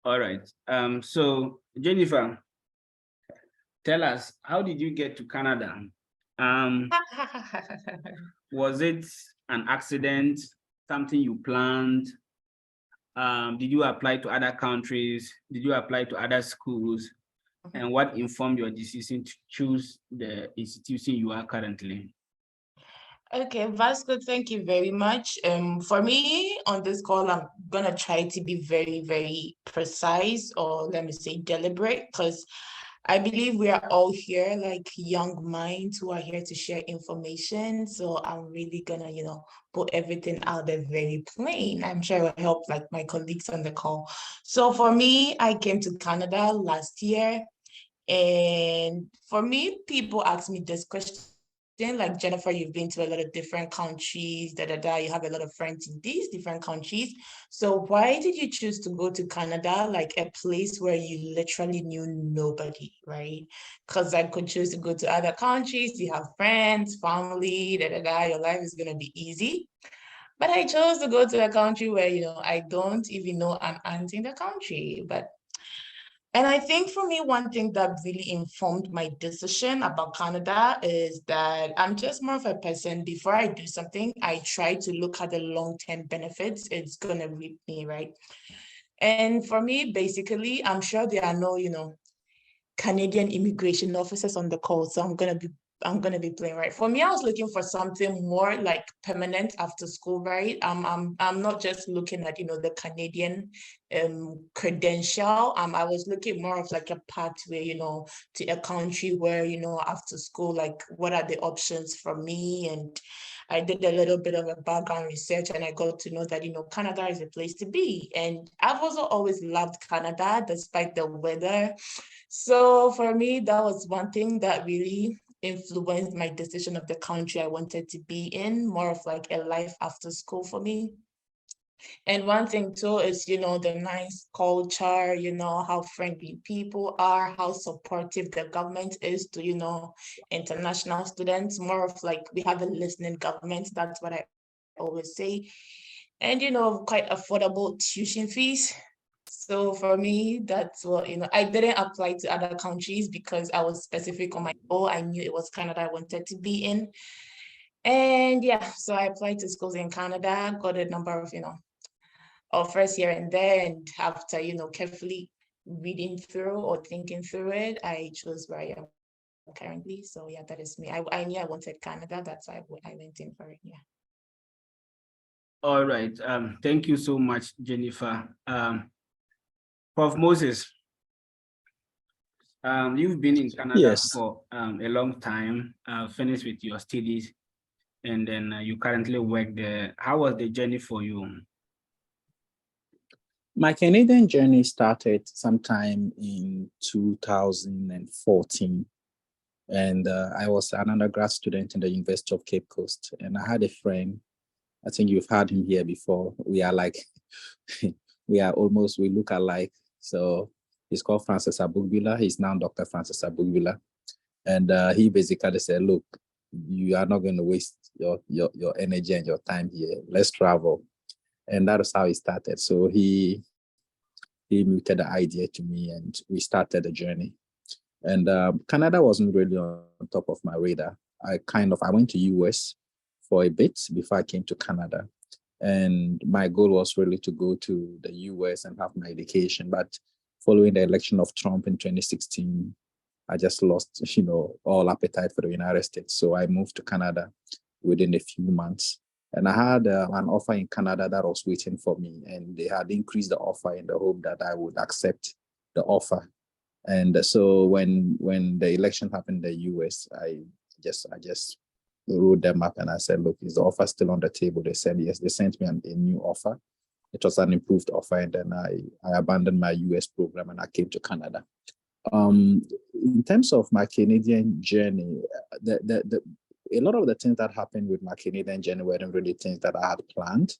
All right. So Jennifer, tell us, how did you get to Canada? Um, was it an accident, something you planned? Did you apply to other countries? Did you apply to other schools? And what informed your decision to choose the institution you are currently? Okay, Vasco, thank you very much. For me on this call, I'm gonna try to be very, very precise, or let me say deliberate, because I believe we are all here like young minds who are here to share information. So I'm really gonna, put everything out there very plain. I'm sure it will help like my colleagues on the call. So for me, I came to Canada last year. And for me, people ask me this question, like Jennifer, you've been to a lot of different countries, you have a lot of friends in these different countries. So why did you choose to go to Canada, like a place where you literally knew nobody, right? Because I could choose to go to other countries, you have friends, family, your life is gonna be easy. But I chose to go to a country where, I don't even know an ant in the country. And I think for me, one thing that really informed my decision about Canada is that I'm just more of a person. Before I do something, I try to look at the long-term benefits it's gonna reap me, right? And for me, basically, I'm sure there are no, Canadian immigration officers on the call, so I'm gonna be playing, right. For me, I was looking for something more like permanent after school, right. I'm not just looking at the Canadian credential. I was looking more of like a pathway, to a country where after school, like what are the options for me. And I did a little bit of a background research, and I got to know that Canada is a place to be. And I've also always loved Canada despite the weather. So for me, that was one thing that really influenced my decision of the country I wanted to be in, more of like a life after school for me. And one thing too is, the nice culture, how friendly people are, how supportive the government is to, international students, more of like we have a listening government. That's what I always say. And, quite affordable tuition fees. So for me, that's what, I didn't apply to other countries because I was specific on my goal. I knew it was Canada I wanted to be in. And yeah, so I applied to schools in Canada, got a number of, offers here and there. And after, carefully reading through or thinking through it, I chose where I am currently. So yeah, that is me. I knew I wanted Canada. That's why I went in for it. Yeah. All right. Thank you so much, Jennifer. Prof. Moses, you've been in Canada Yes. for a long time, finished with your studies, and then you currently work there. How was the journey for you? My Canadian journey started sometime in 2014. And I was an undergrad student in the University of Cape Coast. And I had a friend, I think you've had him here before. We are like, we look alike. So he's called Francis Abugbila. He's now Dr. Francis Abugbila. And he basically said, look, you are not going to waste your energy and your time here. Let's travel. And that was how it started. So he muted the idea to me and we started the journey. And Canada wasn't really on top of my radar. I went to US for a bit before I came to Canada. And my goal was really to go to the US and have my education. But following the election of Trump in 2016, I just lost, all appetite for the United States. So I moved to Canada within a few months. And I had an offer in Canada that was waiting for me. And they had increased the offer in the hope that I would accept the offer. And so when the election happened in the US, I just wrote them up and I said, look, is the offer still on the table? They said yes. They sent me a new offer. It was an improved offer. And then I abandoned my US program and I came to Canada. In terms of my Canadian journey, a lot of the things that happened with my Canadian journey weren't really things that I had planned.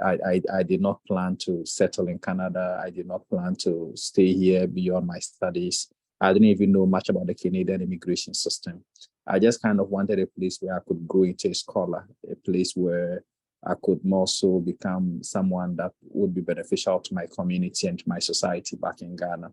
I did not plan to settle in Canada. I did not plan to stay here beyond my studies. I didn't even know much about the Canadian immigration system. I just kind of wanted a place where I could grow into a scholar, a place where I could more so become someone that would be beneficial to my community and to my society back in Ghana.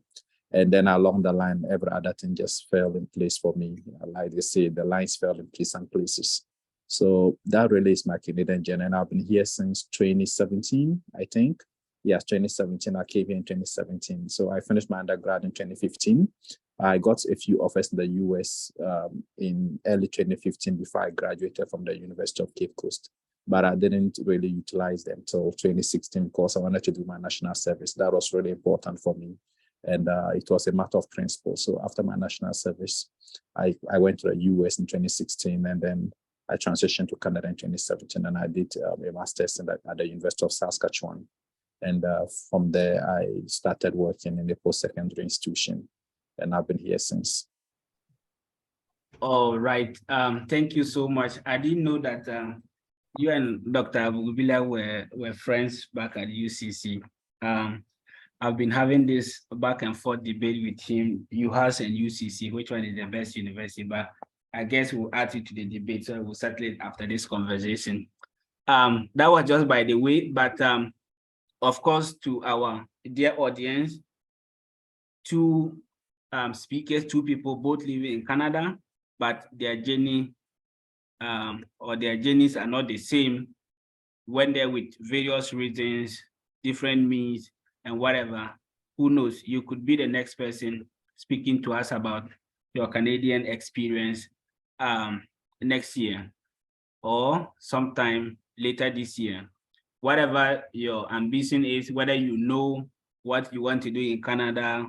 And then along the line, every other thing just fell in place for me. Like they say, the lines fell in place and places. So that really is my Canadian journey. And I've been here since 2017, I think. Yes, 2017. I came here in 2017. So I finished my undergrad in 2015. I got a few offers in the US in early 2015 before I graduated from the University of Cape Coast. But I didn't really utilize them until 2016 because I wanted to do my national service. That was really important for me. And it was a matter of principle. So after my national service, I went to the US in 2016, and then I transitioned to Canada in 2017, and I did a master's at the University of Saskatchewan. And from there, I started working in a post-secondary institution, and I've been here since. All right. Thank you so much. I didn't know that you and Dr. Abubila were friends back at UCC. I've been having this back and forth debate with him, UHAS and UCC, which one is the best university, but I guess we'll add it to the debate, so we'll settle it after this conversation. That was just by the way, but of course, to our dear audience, two speakers, two people both living in Canada, but their journey or their journeys are not the same. When they're with various reasons, different means, and whatever, who knows, you could be the next person speaking to us about your Canadian experience next year or sometime later this year. Whatever your ambition is, whether you know what you want to do in Canada,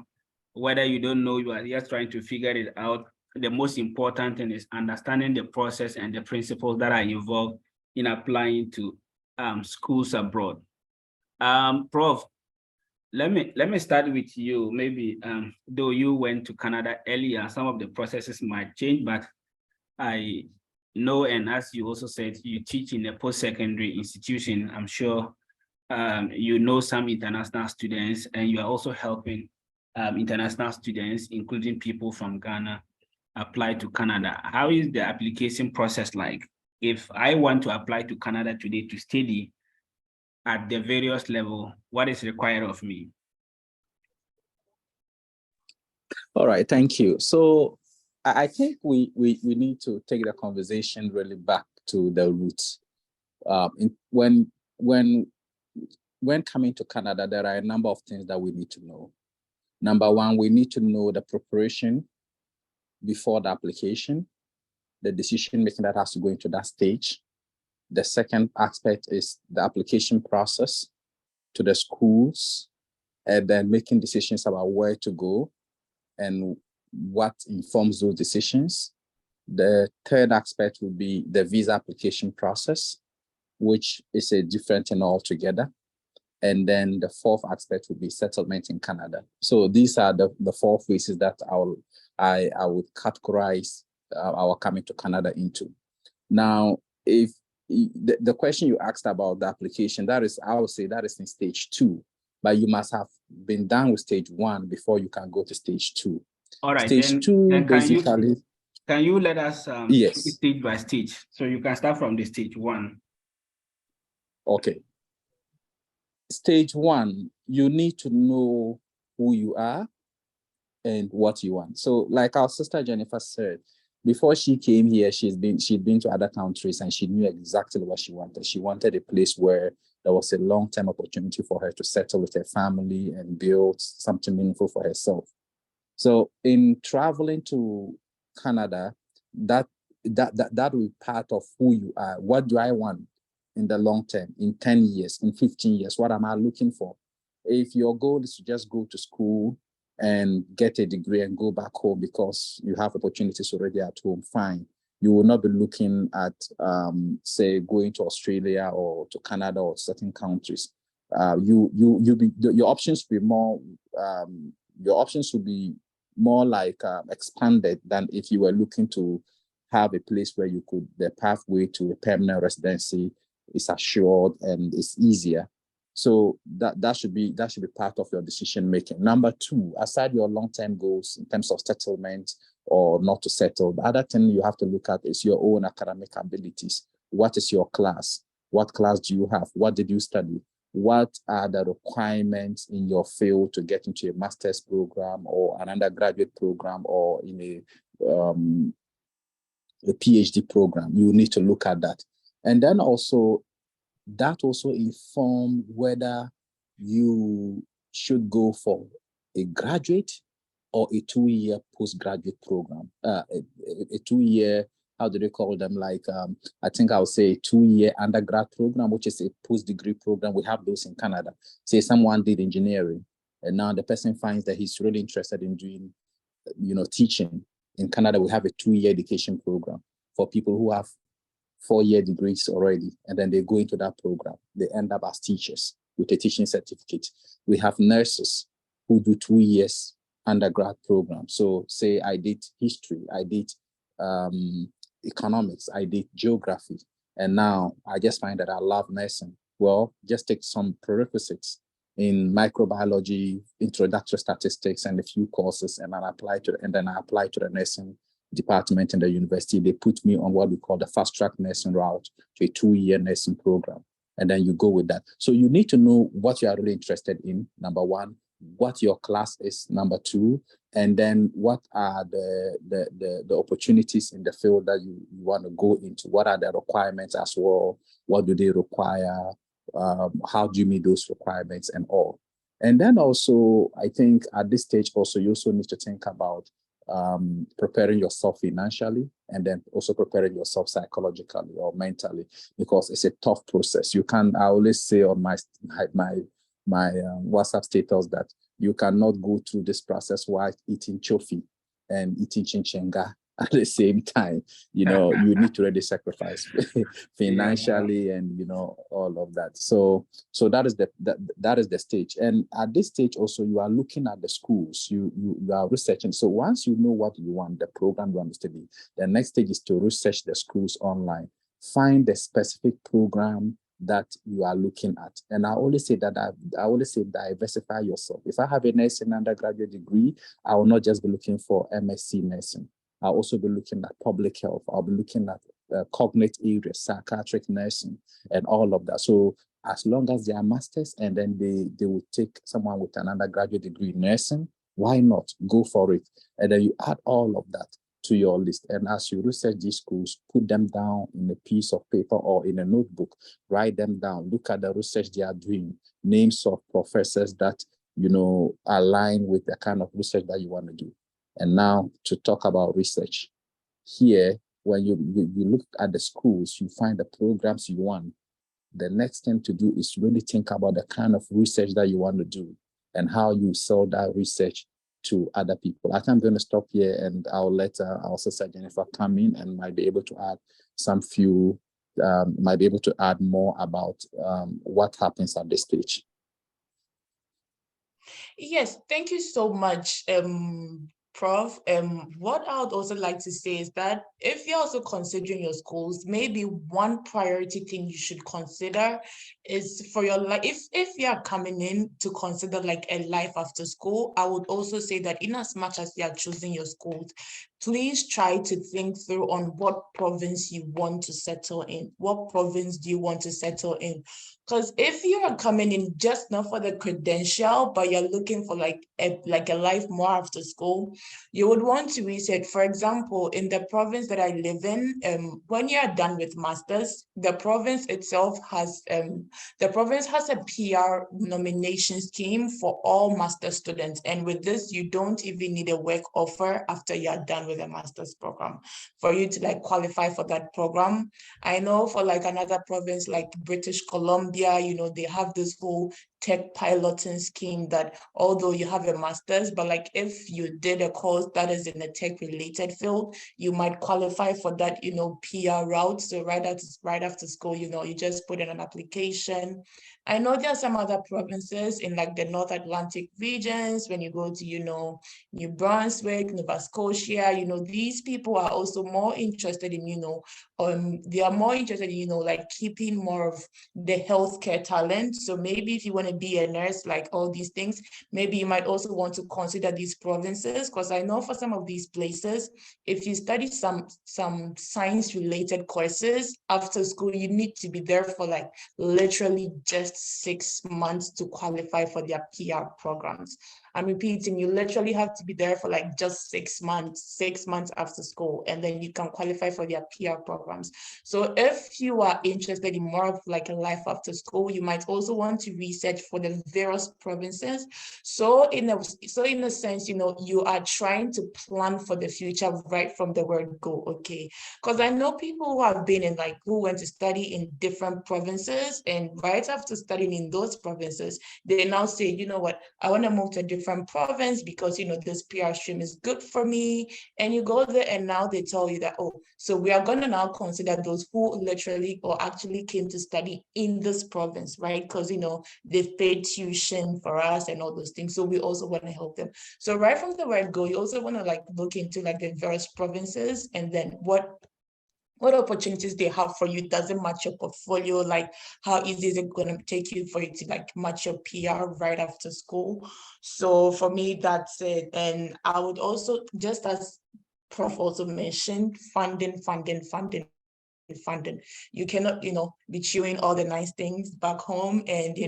whether you don't know, you are just trying to figure it out. The most important thing is understanding the process and the principles that are involved in applying to schools abroad. Prof, let me start with you. Maybe though you went to Canada earlier, some of the processes might change, but I know, and as you also said, you teach in a post-secondary institution. I'm sure you know some international students, and you are also helping international students, including people from Ghana, apply to Canada. How is the application process like? If I want to apply to Canada today to study at the various level, what is required of me? All right, thank you. So I think we need to take the conversation really back to the roots. When coming to Canada, there are a number of things that we need to know. Number one, we need to know the preparation before the application, the decision making that has to go into that stage. The second aspect is the application process to the schools, and then making decisions about where to go and what informs those decisions. The third aspect would be the visa application process, which is a different thing altogether. And then the fourth aspect would be settlement in Canada. So these are the four phases that I would categorize our coming to Canada into. Now, if the question you asked about the application, that is, I would say that is in stage 2, but you must have been done with stage 1 before you can go to stage 2. All right, stage 2 then basically. Can you let us yes, stage by stage? So you can start from the stage 1. Okay. Stage 1, you need to know who you are and what you want. So like our sister Jennifer said, before she came here, she'd been to other countries and she knew exactly what she wanted. She wanted a place where there was a long-term opportunity for her to settle with her family and build something meaningful for herself. So in traveling to Canada, that will be part of who you are. What do I want in the long term, in 10 years, in 15 years? What am I looking for? If your goal is to just go to school and get a degree and go back home because you have opportunities already at home, fine. You will not be looking at, say, going to Australia or to Canada or certain countries. Your options will be more. Your options will be more like expanded than if you were looking to have a place where you could. The pathway to a permanent residency is assured and it's easier. So that should be part of your decision making. Number 2, aside your long-term goals in terms of settlement or not to settle, the other thing you have to look at is your own academic abilities. What is your class? What class do you have? What did you study? What are the requirements in your field to get into a master's program or an undergraduate program or in a PhD program? You need to look at that. And then also, that also inform whether you should go for a graduate or a 2-year postgraduate program, a 2-year, how do they call them? Like, I think I would say a 2-year undergrad program, which is a post-degree program. We have those in Canada. Say someone did engineering, and now the person finds that he's really interested in doing, teaching. In Canada, we have a 2-year education program for people who have 4-year degrees already, and then they go into that program. They end up as teachers with a teaching certificate. We have nurses who do 2 years undergrad program. So say I did history, I did economics, I did geography, and now I just find that I love nursing. Well, just take some prerequisites in microbiology, introductory statistics, and a few courses, and then I apply to the nursing department in the university. They put me on what we call the fast track nursing route to a 2-year nursing program. And then you go with that. So you need to know what you are really interested in, number one, what your class is, number two, and then what are the opportunities in the field that you want to go into. What are the requirements as well? What do they require? How do you meet those requirements and all? And then also, I think at this stage also, you also need to think about preparing yourself financially, and then also preparing yourself psychologically or mentally, because it's a tough process. You can, I always say on my WhatsApp status that you cannot go through this process while eating chofi and eating chinchenga at the same time. You need to really sacrifice financially, and all of that. So that is the stage. And at this stage also, you are looking at the schools, you are researching. So once you know what you want, the program you want to study, the next stage is to research the schools online, find the specific program that you are looking at. And I always say diversify yourself. If I have a nursing undergraduate degree, I will not just be looking for MSc nursing. I'll also be looking at public health. I'll be looking at cognate areas, psychiatric nursing, and all of that. So as long as they are masters, and then they will take someone with an undergraduate degree in nursing, why not? Go for it. And then you add all of that to your list. And as you research these schools, put them down in a piece of paper or in a notebook, write them down, look at the research they are doing, names of professors that, align with the kind of research that you want to do. And now to talk about research. Here, when you look at the schools, you find the programs you want. The next thing to do is really think about the kind of research that you want to do and how you sell that research to other people. I think I'm going to stop here, and I'll let our sister Jennifer come in and might be able to add more about what happens at this stage. Yes, thank you so much, Prof. What I would also like to say is that if you're also considering your schools, maybe one priority thing you should consider is for your life. If you're coming in to consider like a life after school, I would also say that in as much as you are choosing your schools, please try to think through on what province you want to settle in. What province do you want to settle in? Because if you are coming in just not for the credential, but you're looking for like a life more after school, you would want to research. For example, in the province that I live in, when you are done with masters, the province itself has a PR nomination scheme for all master students. And with this, you don't even need a work offer after you're done with a master's program for you to like qualify for that program. I know for like another province like British Columbia, they have this whole tech piloting scheme that although you have a master's, but like if you did a course that is in a tech related field, you might qualify for that, PR route. So right after school, you just put in an application. I know there are some other provinces in like the North Atlantic regions, when you go to, New Brunswick, Nova Scotia, that, these people are also more interested in, they are more interested in, like keeping more of the healthcare talent. So maybe if you want to be a nurse, like all these things, maybe you might also want to consider these provinces, because I know for some of these places, if you study some science related courses after school, you need to be there for like literally just 6 months to qualify for their PR programs. I'm repeating, you literally have to be there for like just 6 months after school, and then you can qualify for their PR programs. So if you are interested in more of like a life after school, you might also want to research for the various provinces. So in a sense, you are trying to plan for the future right from the word go, okay? Because I know people who have been in who went to study in different provinces, and right after studying in those provinces, they now say, you know what, I want to move to a different province because, this PR stream is good for me. And you go there and now they tell you that, oh, so we are going to now consider those who literally or actually came to study in this province, right? Because, they've paid tuition for us and all those things. So we also want to help them. So right from the word go, you also want to look into the various provinces, and then what opportunities they have for you. Doesn't match your portfolio, like how easy is it going to take you for you to match your PR right after school. So for me, that's it. And I would also, just as Prof also mentioned, funding. You cannot, be chewing all the nice things back home, and you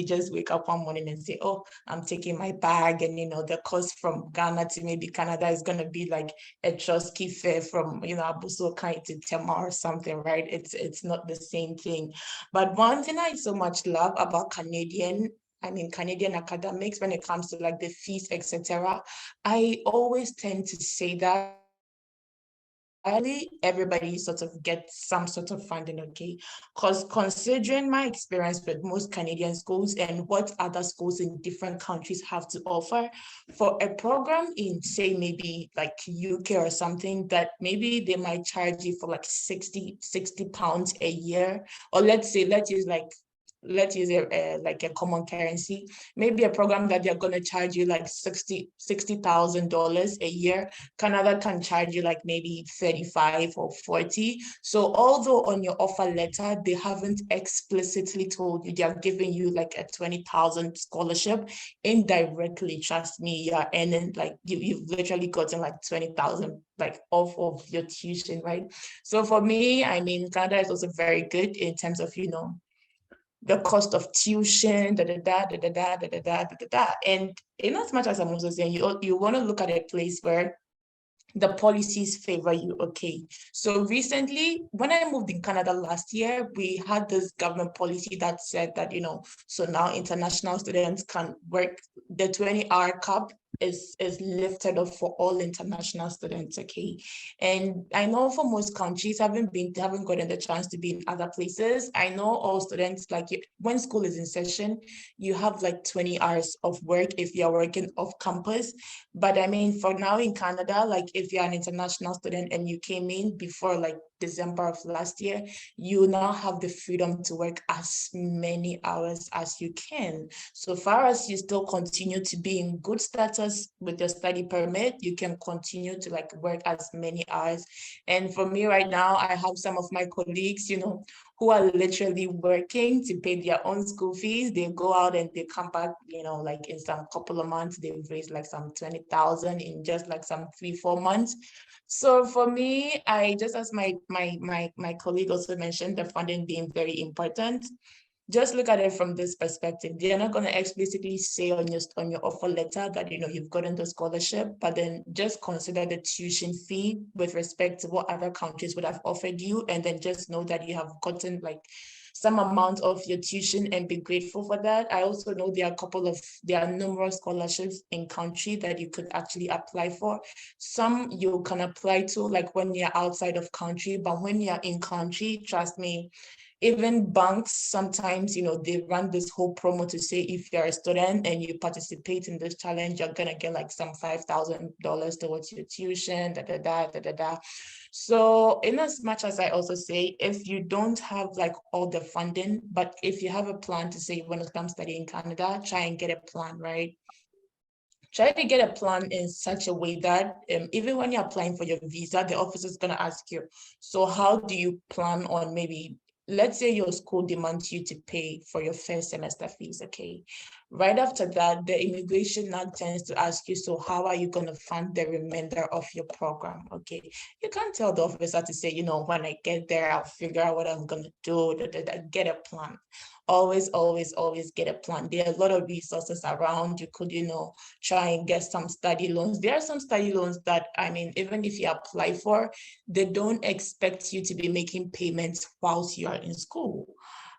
just wake up one morning and say, oh, I'm taking my bag, and the cost from Ghana to maybe Canada is going to be like a Chusky fare from Abusokai to Tema or something, right? It's not the same thing. But one thing I so much love about Canadian academics, when it comes to the fees, etc., I always tend to say that everybody sort of gets some sort of funding, okay? Because considering my experience with most Canadian schools and what other schools in different countries have to offer, for a program in, say, maybe UK or something, that maybe they might charge you for 60 pounds a year, or let's use a common currency, maybe a program that they're going to charge you $60,000 a year. Canada can charge you maybe 35 or 40. So although on your offer letter, they haven't explicitly told you they're giving you a 20,000 scholarship, indirectly, trust me, you're earning you've literally gotten 20,000 off of your tuition, right? So for me, Canada is also very good in terms of, the cost of tuition, And in as much as I'm also saying, you want to look at a place where the policies favor you, okay? So recently, when I moved in Canada last year, we had this government policy that said that, so now international students can work, the 20-hour cap is lifted up for all international students, okay? And I know for most countries, haven't gotten the chance to be in other places. I know all students, when school is in session, you have 20 hours of work if you're working off campus. But for now in Canada, if you're an international student and you came in before December of last year, you now have the freedom to work as many hours as you can. So far as you still continue to be in good status with your study permit, you can continue to work as many hours. And for me right now, I have some of my colleagues, who are literally working to pay their own school fees. They go out and they come back, in some couple of months, they've raised some 20,000 in just some 3-4 months. So for me, I just, as my colleague also mentioned, the funding being very important, just look at it from this perspective. They're not going to explicitly say on your offer letter that you've gotten the scholarship, but then just consider the tuition fee with respect to what other countries would have offered you, and then just know that you have gotten some amount of your tuition and be grateful for that. I also know there are numerous scholarships in country that you could actually apply for. Some you can apply to when you're outside of country, but when you're in country, trust me, even banks sometimes, they run this whole promo to say if you're a student and you participate in this challenge, you're gonna get some $5,000 towards your tuition, So in as much as I also say, if you don't have all the funding, but if you have a plan to say you want to come study in Canada, try and get a plan, right? try to get a plan in such a way that even when you're applying for your visa, the officer is going to ask you, so how do you plan on maybe, let's say your school demands you to pay for your first semester fees, okay? Right after that, the immigration now tends to ask you, so how are you going to fund the remainder of your program, okay? You can't tell the officer to say, when I get there, I'll figure out what I'm going to do, get a plan. Always, always, always get a plan. There are a lot of resources around. You could, try and get some study loans. There are some study loans that, even if you apply for, they don't expect you to be making payments whilst you are in school.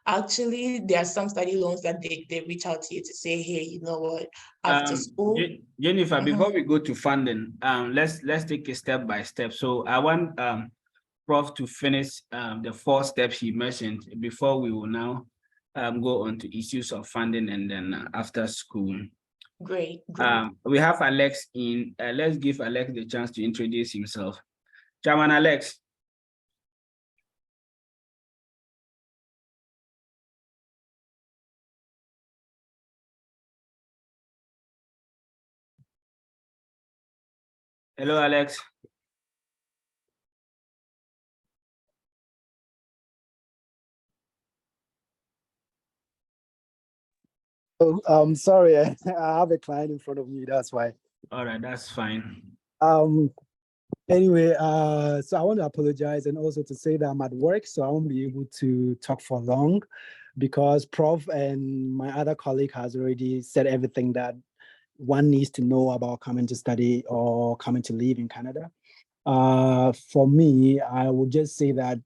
Actually, there are some study loans that they reach out to you to say, hey, you know what, after school. Jennifer, before we go to funding, let's take it step by step. So I want Prof to finish the 4 steps he mentioned before we will now go on to issues of funding and then after school. Great. We have Alex in. Let's give Alex the chance to introduce himself. Chairman Alex. Hello, Alex. Oh, sorry, I have a client in front of me, that's why. All right, that's fine. Anyway, so I want to apologize and also to say that I'm at work, so I won't be able to talk for long because Prof and my other colleague has already said everything that one needs to know about coming to study or coming to live in Canada. For me, I would just say that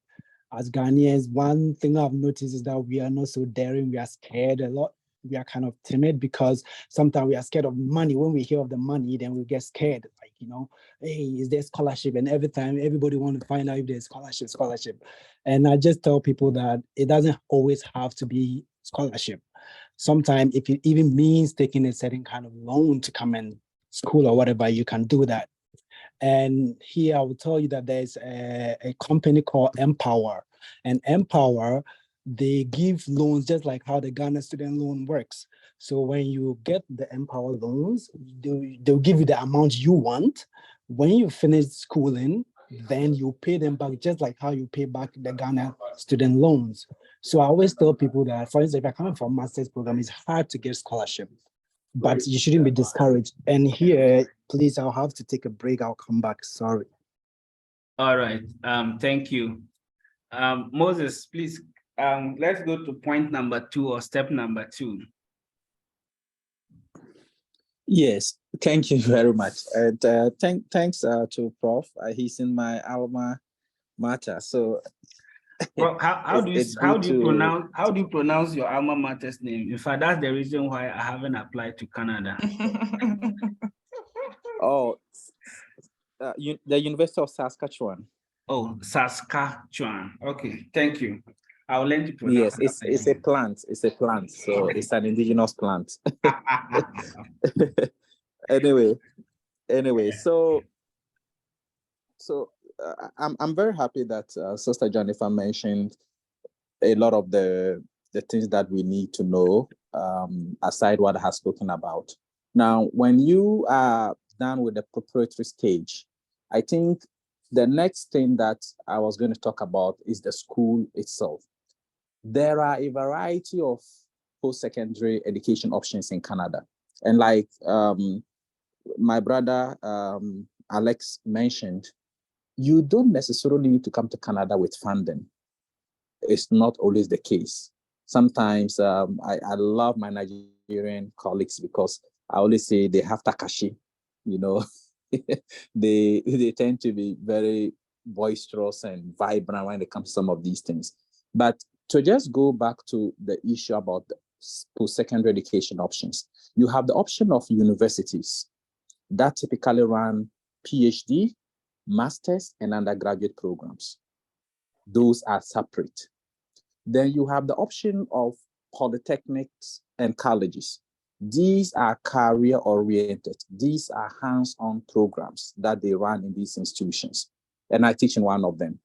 as Ghanaians, one thing I've noticed is that we are not so daring, we are scared a lot. We are kind of timid because sometimes we are scared of money. When we hear of the money, then we get scared. Like, hey, is there scholarship? And every time everybody wants to find out if there's scholarship. And I just tell people that it doesn't always have to be scholarship. Sometimes if it even means taking a certain kind of loan to come in school or whatever, you can do that. And here I will tell you that there's a company called Empower. And Empower, they give loans just like how the Ghana student loan works. So when you get the Empower loans, they'll give you the amount you want. When you finish schooling, then you pay them back just like how you pay back the Ghana student loans. So I always tell people that, for instance, if you're coming from a master's program, it's hard to get scholarship, but you shouldn't be discouraged. And here, please, I'll have to take a break. I'll come back. Sorry. All right. Thank you. Moses, please, let's go to point number 2 or step number 2. Yes, thank you very much. And thanks to Prof. He's in my alma mater. So well, how do you pronounce your alma mater's name? In fact, that's the reason why I haven't applied to Canada. Oh, the University of Saskatchewan. Oh, Saskatchewan. Okay, thank you. I'll learn to pronounce. Yes, it's a plant. It's a plant. So it's an indigenous plant. Anyway, so I'm very happy that Sister Jennifer mentioned a lot of the things that we need to know, aside what I have spoken about. Now, when you are done with the preparatory stage, I think the next thing that I was going to talk about is the school itself. There are a variety of post-secondary education options in Canada. And like my brother Alex mentioned, you don't necessarily need to come to Canada with funding. It's not always the case. Sometimes I love my Nigerian colleagues because I always say they have Takashi, they tend to be very boisterous and vibrant when it comes to some of these things. But to just go back to the issue about the post-secondary education options, you have the option of universities that typically run PhD, master's, and undergraduate programs. Those are separate. Then you have the option of polytechnics and colleges. These are career-oriented. These are hands-on programs that they run in these institutions. And I teach in one of them.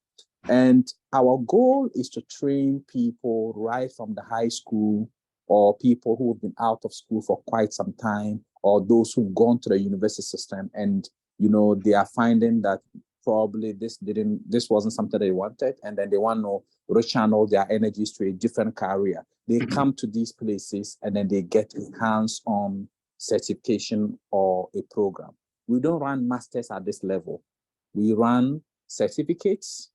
And our goal is to train people right from the high school or people who have been out of school for quite some time or those who've gone to the university system and, you know, they are finding that probably this wasn't something they wanted, and then they want to rechannel their energies to a different career. They come to these places and then they get a hands-on certification or a program. We don't run masters at this level. We run certificates,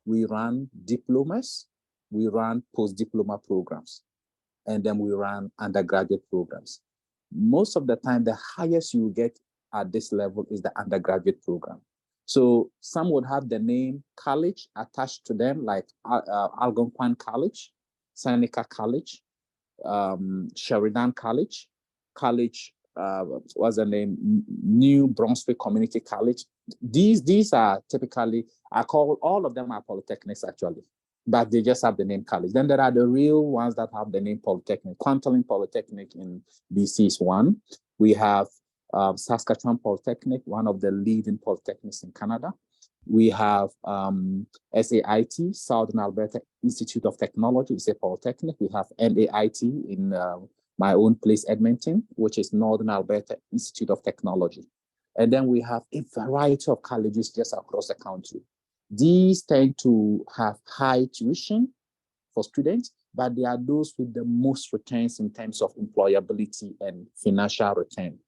we run diplomas, we run post-diploma programs, and then we run undergraduate programs. Most of the time, the highest you get at this level is the undergraduate program. So some would have the name college attached to them, like Algonquin College, Seneca College, Sheridan College, what's the name? New Brunswick Community College. These are typically, I call all of them are polytechnics actually, but they just have the name college. Then there are the real ones that have the name polytechnic. Kwantlen Polytechnic in BC is one. We have Saskatchewan Polytechnic, one of the leading polytechnics in Canada. We have SAIT, Southern Alberta Institute of Technology, it's a polytechnic. We have NAIT in my own place, Edmonton, which is Northern Alberta Institute of Technology. And then we have a variety of colleges just across the country. These tend to have high tuition for students, but they are those with the most returns in terms of employability and financial return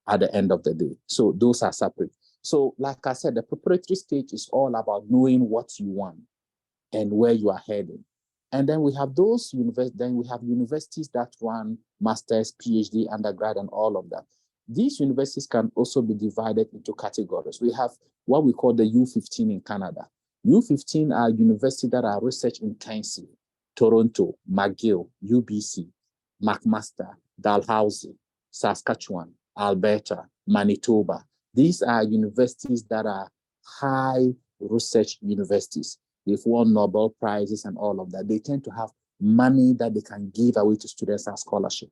at the end of the day. So those are separate. So like I said, the preparatory stage is all about knowing what you want and where you are heading. And then we have those universities that run masters, PhD, undergrad, and all of that. These universities can also be divided into categories. We have what we call the U15 in Canada. U15 are universities that are research intensive. Toronto, McGill, UBC, McMaster, Dalhousie, Saskatchewan, Alberta, Manitoba. These are universities that are high research universities. They've won Nobel Prizes and all of that. They tend to have money that they can give away to students as scholarship,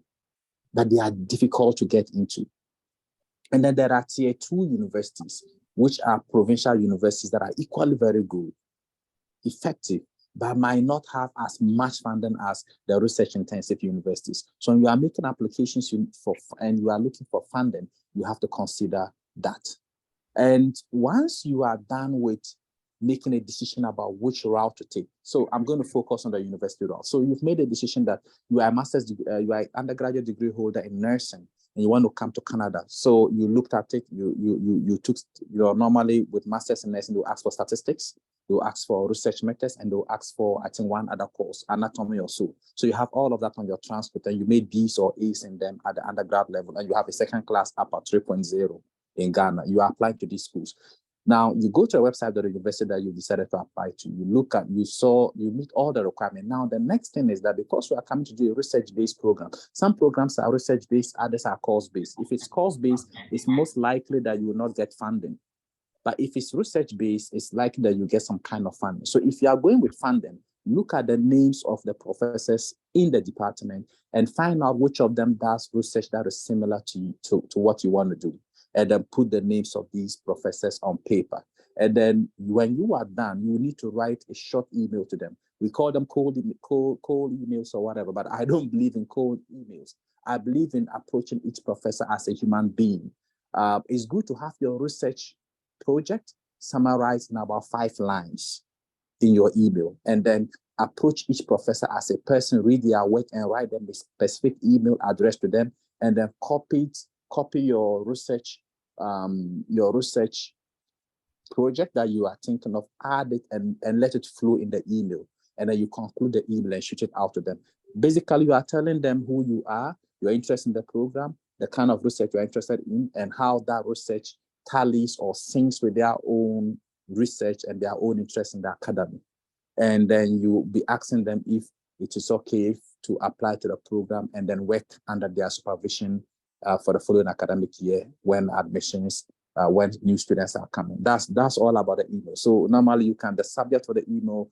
but they are difficult to get into. And then there are tier 2 universities, which are provincial universities that are equally very good, effective, but might not have as much funding as the research-intensive universities. So when you are making applications and you are looking for funding, you have to consider that. And once you are done with making a decision about which route to take, so I'm going to focus on the university route. So you've made a decision that you are a master's degree, you are an undergraduate degree holder in nursing, and you want to come to Canada. So you looked at it, you took, normally with masters in nursing, they'll ask for statistics, they'll ask for research methods, and they'll ask for, I think, one other course, anatomy or so. So you have all of that on your transcript, and you made B's or A's in them at the undergrad level, and you have a second class up at 3.0 in Ghana. You are applying to these schools. Now, you go to a website of the university that you decided to apply to, you look at, you meet all the requirements. Now, the next thing is that because you are coming to do a research-based program, some programs are research-based, others are course-based. If it's course-based, it's most likely that you will not get funding. But if it's research-based, it's likely that you get some kind of funding. So if you are going with funding, look at the names of the professors in the department and find out which of them does research that is similar to what you want to do. And then put the names of these professors on paper. And then when you are done, you need to write a short email to them. We call them cold emails or whatever, but I don't believe in cold emails. I believe in approaching each professor as a human being. It's good to have your research project summarized in about 5 lines in your email, and then approach each professor as a person, read their work and write them a specific email address to them, and then copy your research project that you are thinking of, add it and let it flow in the email. And then you conclude the email and shoot it out to them. Basically, you are telling them who you are, you're interested in the program, the kind of research you're interested in, and how that research tallies or syncs with their own research and their own interest in the academy. And then you'll be asking them if it is okay to apply to the program and then work under their supervision for the following academic year when admissions, when new students are coming. That's all about the email. So normally the subject for the email,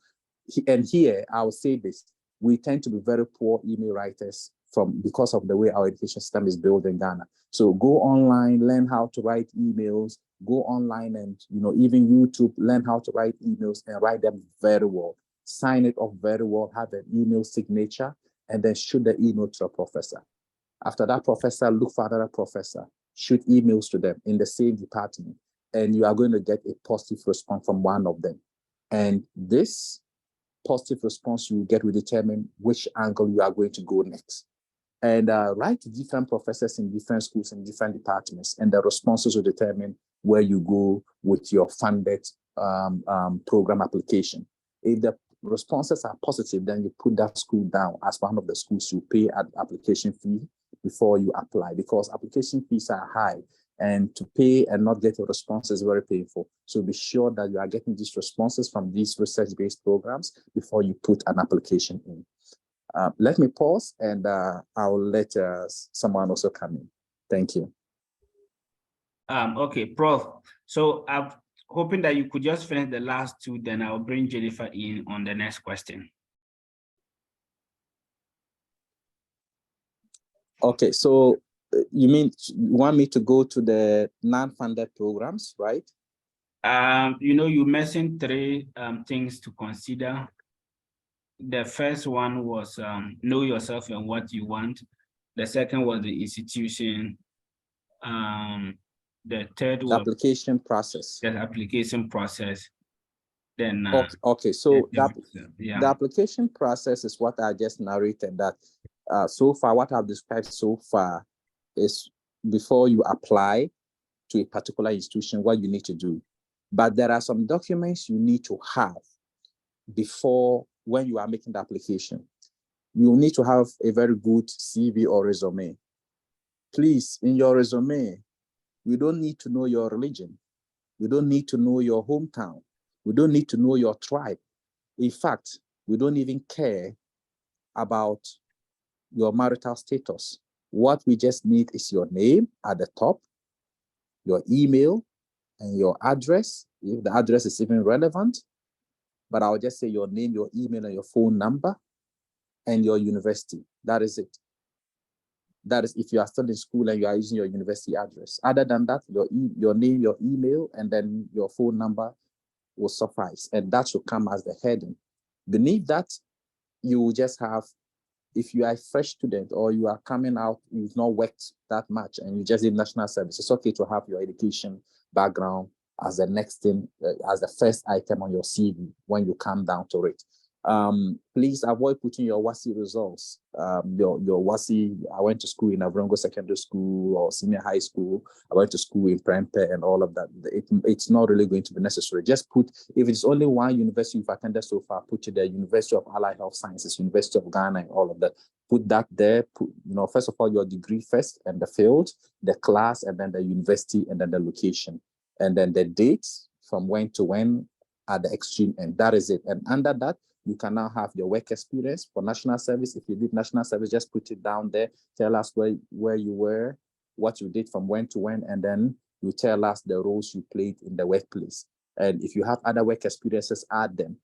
and here I will say this, we tend to be very poor email writers because of the way our education system is built in Ghana. So go online, learn how to write emails, go online and, even YouTube, learn how to write emails and write them very well. Sign it off very well, have an email signature, and then shoot the email to a professor. After that professor, look for another professor, shoot emails to them in the same department, and you are going to get a positive response from one of them. And this positive response you get will determine which angle you are going to go next. And write to different professors in different schools and different departments, and the responses will determine where you go with your funded program application. If the responses are positive, then you put that school down as one of the schools you pay an application fee before you apply, because application fees are high, and to pay and not get a response is very painful. So be sure that you are getting these responses from these research-based programs before you put an application in. Let me pause, and I'll let someone also come in. Thank you. Okay, Prof. So I'm hoping that you could just finish the last two, then I'll bring Jennifer in on the next question. Okay, so you mean you want me to go to the non-funded programs, right? You know, you mentioned three things to consider. The first one was know yourself and what you want. The second was the institution. The third was application process. the application process. Then okay. So the application process is what I just narrated. That so far, what I've described so far is before you apply to a particular institution, what you need to do. But there are some documents you need to have before, when you are making the application. You need to have a very good CV or resume. Please, in your resume, we don't need to know your religion. We don't need to know your hometown. We don't need to know your tribe. In fact, we don't even care about your marital status. What we just need is your name at the top, your email, and your address, if the address is even relevant. But I'll just say your name, your email, and your phone number, and your university. That is it. That is if you are still in school and you are using your university address. Other than that, your name, your email, and then your phone number will suffice. And that should come as the heading. Beneath that, you will just have, if you are a fresh student or you are coming out, you've not worked that much and you just did national service, it's okay to have your education background as the next thing, as the first item on your CV when you come down to it. Please avoid putting your WASSCE results. Your WASSCE, I went to school in Avrongo Secondary School or senior high school. I went to school in Prempeh and all of that. It's not really going to be necessary. Just put, if it's only one university you've attended so far, put it there, University of Allied Health Sciences, University of Ghana, and all of that. Put that there. Put, first of all, your degree first and the field, the class, and then the university, and then the location. And then the dates from when to when at the extreme end. That is it. And under that, you can now have your work experience for national service. If you did national service, just put it down there. Tell us where you were, what you did from when to when, and then you tell us the roles you played in the workplace. And if you have other work experiences, add them.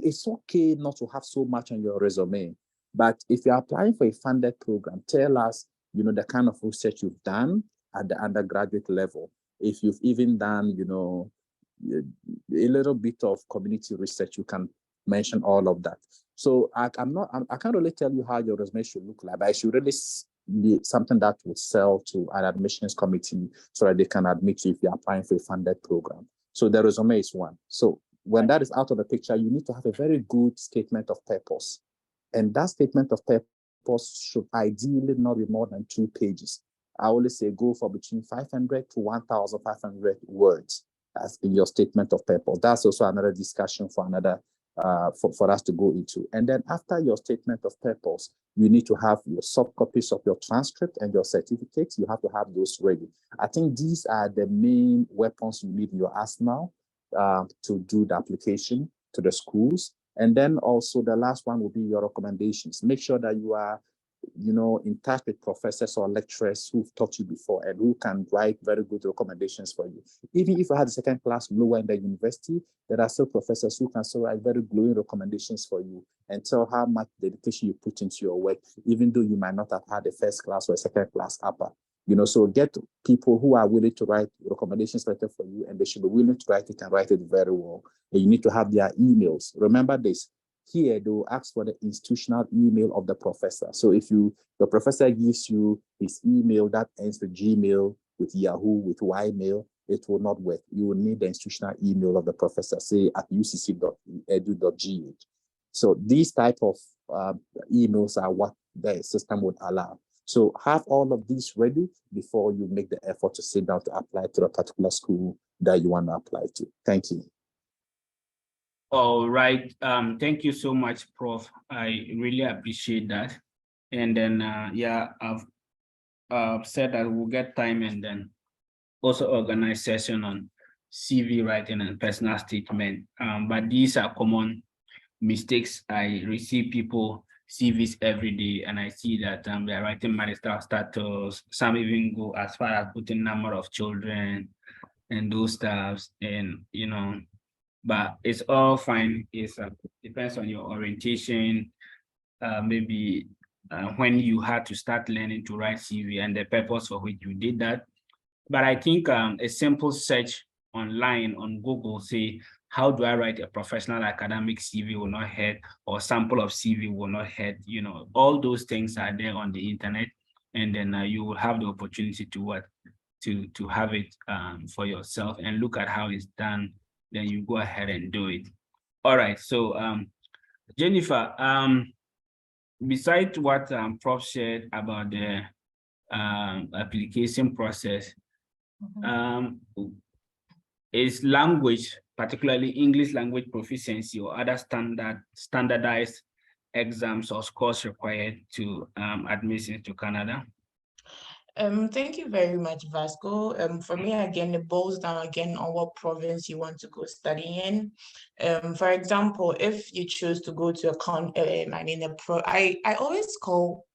It's okay not to have so much on your resume, but if you're applying for a funded program, tell us, the kind of research you've done at the undergraduate level. If you've even done, a little bit of community research, you can mention all of that. So I can't really tell you how your resume should look like, but it should really be something that would sell to an admissions committee so that they can admit you if you're applying for a funded program. So the resume is one. So when that is out of the picture, you need to have a very good statement of purpose. And that statement of purpose should ideally not be more than 2 pages. I always say go for between 500 to 1,500 words as in your statement of purpose. That's also another discussion for another for us to go into. And then after your statement of purpose, you need to have your soft copies of your transcript and your certificates. You have to have those ready. I think these are the main weapons you need in your arsenal to do the application to the schools. And then also the last one will be your recommendations. Make sure that you are in touch with professors or lecturers who've taught you before and who can write very good recommendations for you. Even if you had a second class lower in the university, there are still professors who can still write very glowing recommendations for you and tell how much dedication you put into your work, even though you might not have had a first class or a second class upper. So get people who are willing to write recommendations letter for you, and they should be willing to write it and write it very well. And you need to have their emails. Remember this, here they will ask for the institutional email of the professor. So if the professor gives you his email that ends with Gmail, with Yahoo, with Ymail, it will not work. You will need the institutional email of the professor, say at ucc.edu.gh. So these type of emails are what the system would allow. So have all of these ready before you make the effort to sit down to apply to a particular school that you want to apply to. Thank you. All right. Thank you so much, Prof. I really appreciate that. And then, yeah, I've said that we'll get time and then also organize session on CV writing and personal statement. But these are common mistakes. I receive people CVs every day, and I see that they're writing marital status. Some even go as far as putting number of children and those stuffs, and but it's all fine. It depends on your orientation, maybe when you had to start learning to write CV and the purpose for which you did that. But I think a simple search online on Google, say, how do I write a professional academic CV will not hurt, or sample of CV will not hurt. All those things are there on the internet, and then you will have the opportunity to have it for yourself and look at how it's done. Then you go ahead and do it. All right. So Jennifer, besides what Prof shared about the application process, is language, particularly English language proficiency or other standardized exams or scores required to admission to Canada? Thank you very much, Vasco. For me, again, it boils down again on what province you want to go study in. For example, if you choose to go to I always call,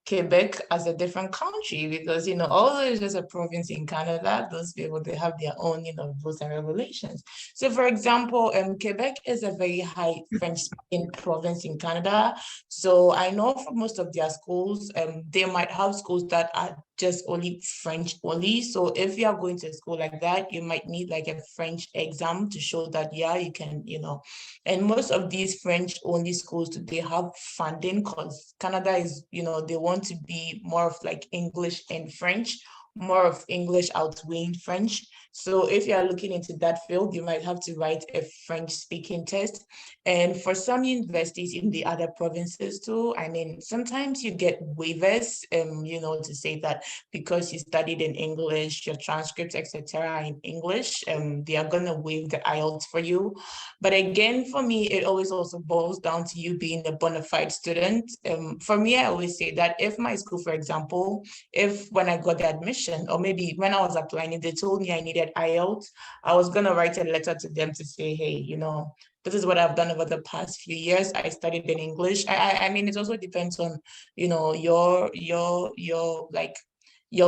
Quebec as a different country, because although it's just a province in Canada, those people, they have their own rules and regulations. So for example, Quebec is a very high French speaking province in Canada. So I know for most of their schools, they might have schools that are just only French only. So if you are going to a school like that, you might need like a French exam to show that, yeah, you can, and most of these French only schools, they have funding, because Canada is, they want to be more of like English and French, more of English outweighing French. So if you are looking into that field, you might have to write a French speaking test. And for some universities in the other provinces too, I mean, sometimes you get waivers, to say that because you studied in English, your transcripts, etc. in English, they are going to waive the IELTS for you. But again, for me, it always also boils down to you being a bona fide student. For me, I always say that if my school, for example, if when I got the admission, or maybe when I was applying, they told me I needed IELTS, I was going to write a letter to them to say, hey, this is what I've done over the past few years. I studied in English. I mean, it also depends on, your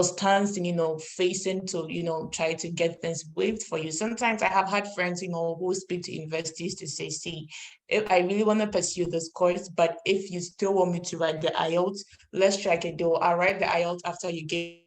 stance in, facing to, try to get things waived for you. Sometimes I have had friends, who speak to universities to say, see, if I really want to pursue this course, but if you still want me to write the IELTS, let's strike a deal. I'll write the IELTS after you give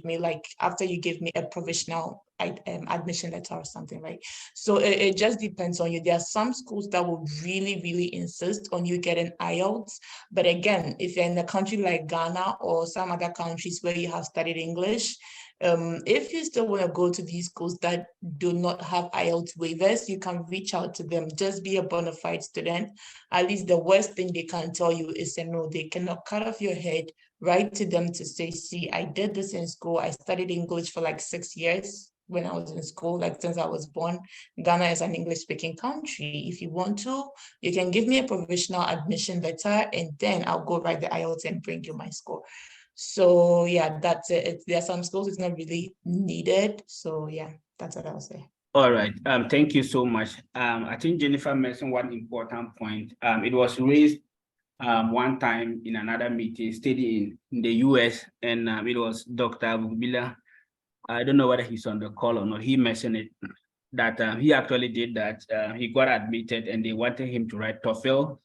me a provisional admission letter or something, right? So it just depends on you. There are some schools that will really, really insist on you getting IELTS. But again, if you're in a country like Ghana or some other countries where you have studied English, if you still want to go to these schools that do not have IELTS waivers, you can reach out to them. Just be a bona fide student. At least the worst thing they can tell you is a no. They cannot cut off your head. Write to them to say, see, I did this in school. I studied English for like 6 years when I was in school, like since I was born. Ghana is an English speaking country. If you want to, you can give me a provisional admission letter, and then I'll go write the IELTS and bring you my score. So yeah, that's it. There are some schools it's not really needed. So yeah, that's what I'll say. All right. Thank you so much. I think Jennifer mentioned one important point. It was raised one time in another meeting, studying in the US, and it was Dr. Abubila. I don't know whether he's on the call or not. He mentioned it, that he actually did that. He got admitted and they wanted him to write TOEFL.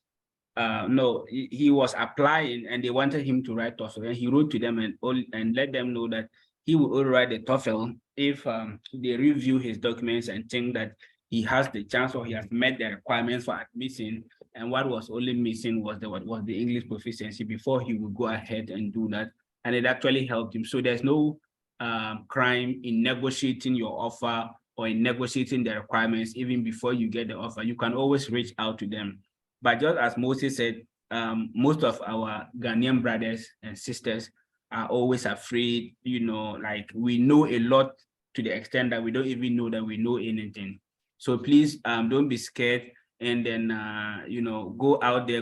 No, he was applying and they wanted him to write TOEFL, and he wrote to them and let them know that he would only write the TOEFL if they review his documents and think that he has the chance or he has met the requirements for admission, and what was only missing was the English proficiency before he would go ahead and do that. And it actually helped him. So there's no crime in negotiating your offer or in negotiating the requirements even before you get the offer. You can always reach out to them. But just as Moses said, most of our Ghanaian brothers and sisters are always afraid, you know, like we know a lot to the extent that we don't even know that we know anything. So please don't be scared, and then, you know, go out there,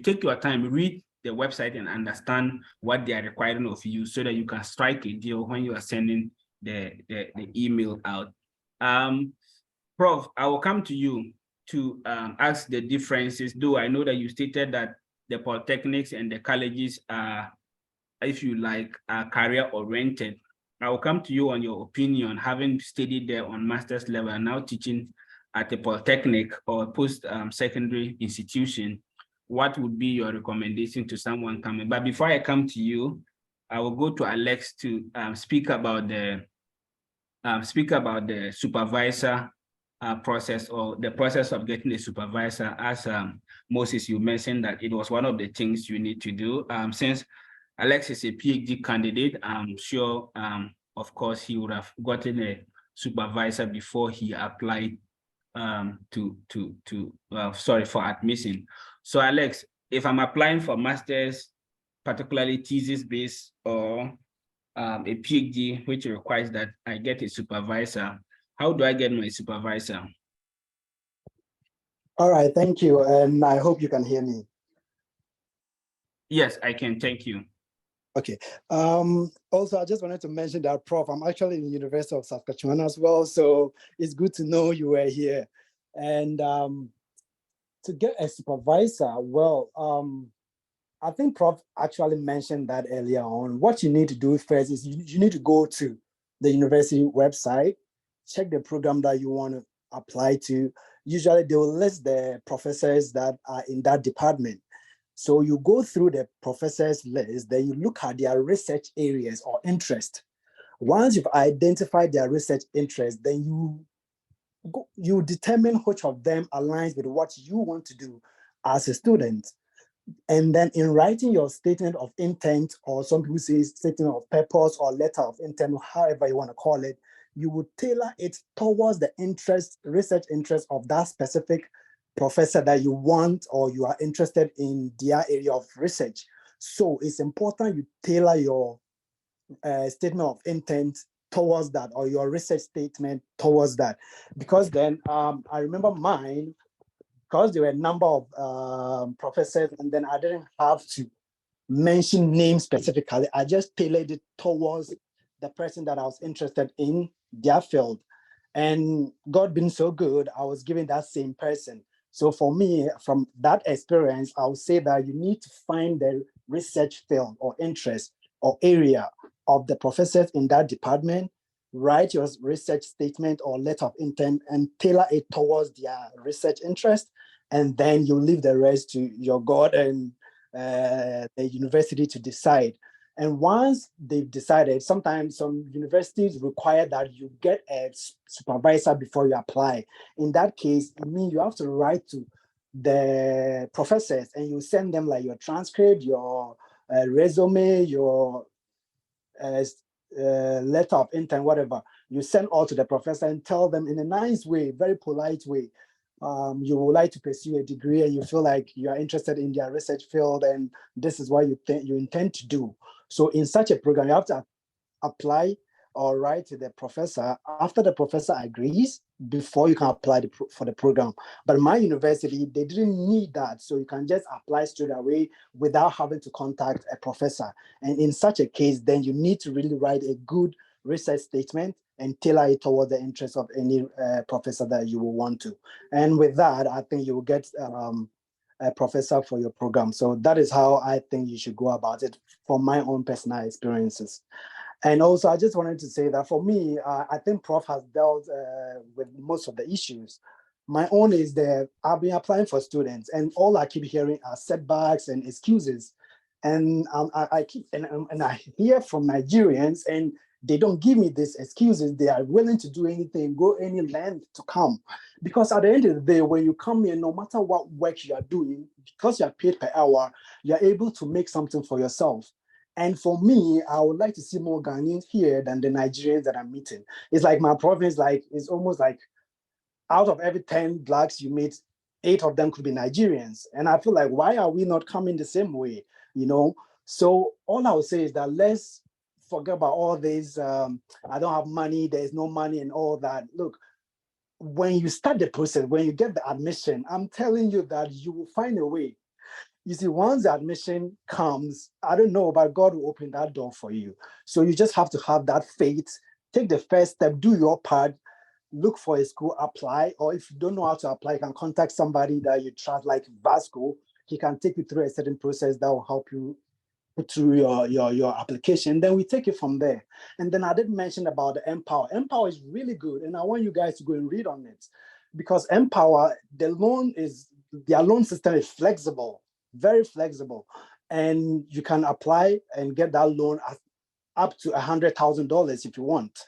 take your time, read the website and understand what they are requiring of you so that you can strike a deal when you are sending the email out. Prof, I will come to you to ask the differences, though I know that you stated that the polytechnics and the colleges are, if you like, are career oriented. I will come to you on your opinion, having studied there on master's level and now teaching at a polytechnic or post-secondary institution. What would be your recommendation to someone coming? But before I come to you, I will go to Alex to speak about the supervisor process, or the process of getting a supervisor. As Moses, you mentioned that it was one of the things you need to do. Since Alex is a PhD candidate, I'm sure, of course, he would have gotten a supervisor before he applied for admission. So Alex, if I'm applying for master's, particularly thesis-based or a PhD, which requires that I get a supervisor, how do I get my supervisor? All right, thank you. And I hope you can hear me. Yes, I can, thank you. Okay. Also, I just wanted to mention that, Prof, I'm actually in the University of Saskatchewan as well. So it's good to know you were here. And to get a supervisor, well, I think Prof actually mentioned that earlier on. What you need to do first is you need to go to the university website, check the program that you want to apply to. Usually they will list the professors that are in that department. So you go through the professors list, then you look at their research areas or interest. Once you've identified their research interest, then you determine which of them aligns with what you want to do as a student. And then in writing your statement of intent, or some people say statement of purpose or letter of intent, however you want to call it, you would tailor it towards the research interest of that specific professor that you want or you are interested in their area of research. So it's important you tailor your statement of intent towards that, or your research statement towards that. Because then I remember mine, because there were a number of professors, and then I didn't have to mention names specifically. I just tailored it towards the person that I was interested in their field. And God being so good, I was given that same person. So for me, from that experience, I would say that you need to find the research field or interest or area of the professors in that department, write your research statement or letter of intent and tailor it towards their research interest. And then you leave the rest to your God and the university to decide. And once they've decided, sometimes some universities require that you get a supervisor before you apply. In that case, it means you have to write to the professors and you send them like your transcript, your resume, your letter of intent, whatever. You send all to the professor and tell them in a nice way, very polite way, you would like to pursue a degree and you feel like you are interested in their research field and this is what you intend to do. So in such a program, you have to apply or write to the professor after the professor agrees before you can apply for the program. But my university, they didn't need that. So you can just apply straight away without having to contact a professor. And in such a case, then you need to really write a good research statement and tailor it toward the interest of any professor that you will want to. And with that, I think you will get a professor for your program. So that is how I think you should go about it from my own personal experiences. And also, I just wanted to say that for me, I think Prof has dealt with most of the issues. My own is that I've been applying for students and all I keep hearing are setbacks and excuses. And I hear from Nigerians and They don't give me these excuses. They are willing to do anything, go any length to come. Because at the end of the day, when you come here, no matter what work you are doing, because you are paid per hour, you are able to make something for yourself. And for me, I would like to see more Ghanaians here than the Nigerians that I'm meeting. It's like my province, like it's almost like out of every 10 blacks you meet, 8 of them could be Nigerians. And I feel like, why are we not coming the same way? You know? So all I would say is that let's forget about all this. I don't have money, there's no money and all that. Look, when you start the process, when you get the admission, I'm telling you that you will find a way. You see, once the admission comes, I don't know, but God will open that door for you. So you just have to have that faith, take the first step, do your part, look for a school, apply, or if you don't know how to apply, you can contact somebody that you trust, like Vasco. He can take you through a certain process that will help you put through your application. Then we take it from there. And then I did mention about the Empower. Empower is really good, and I want you guys to go and read on it, because Empower, their loan system is flexible, very flexible, and you can apply and get that loan up to $100,000 if you want.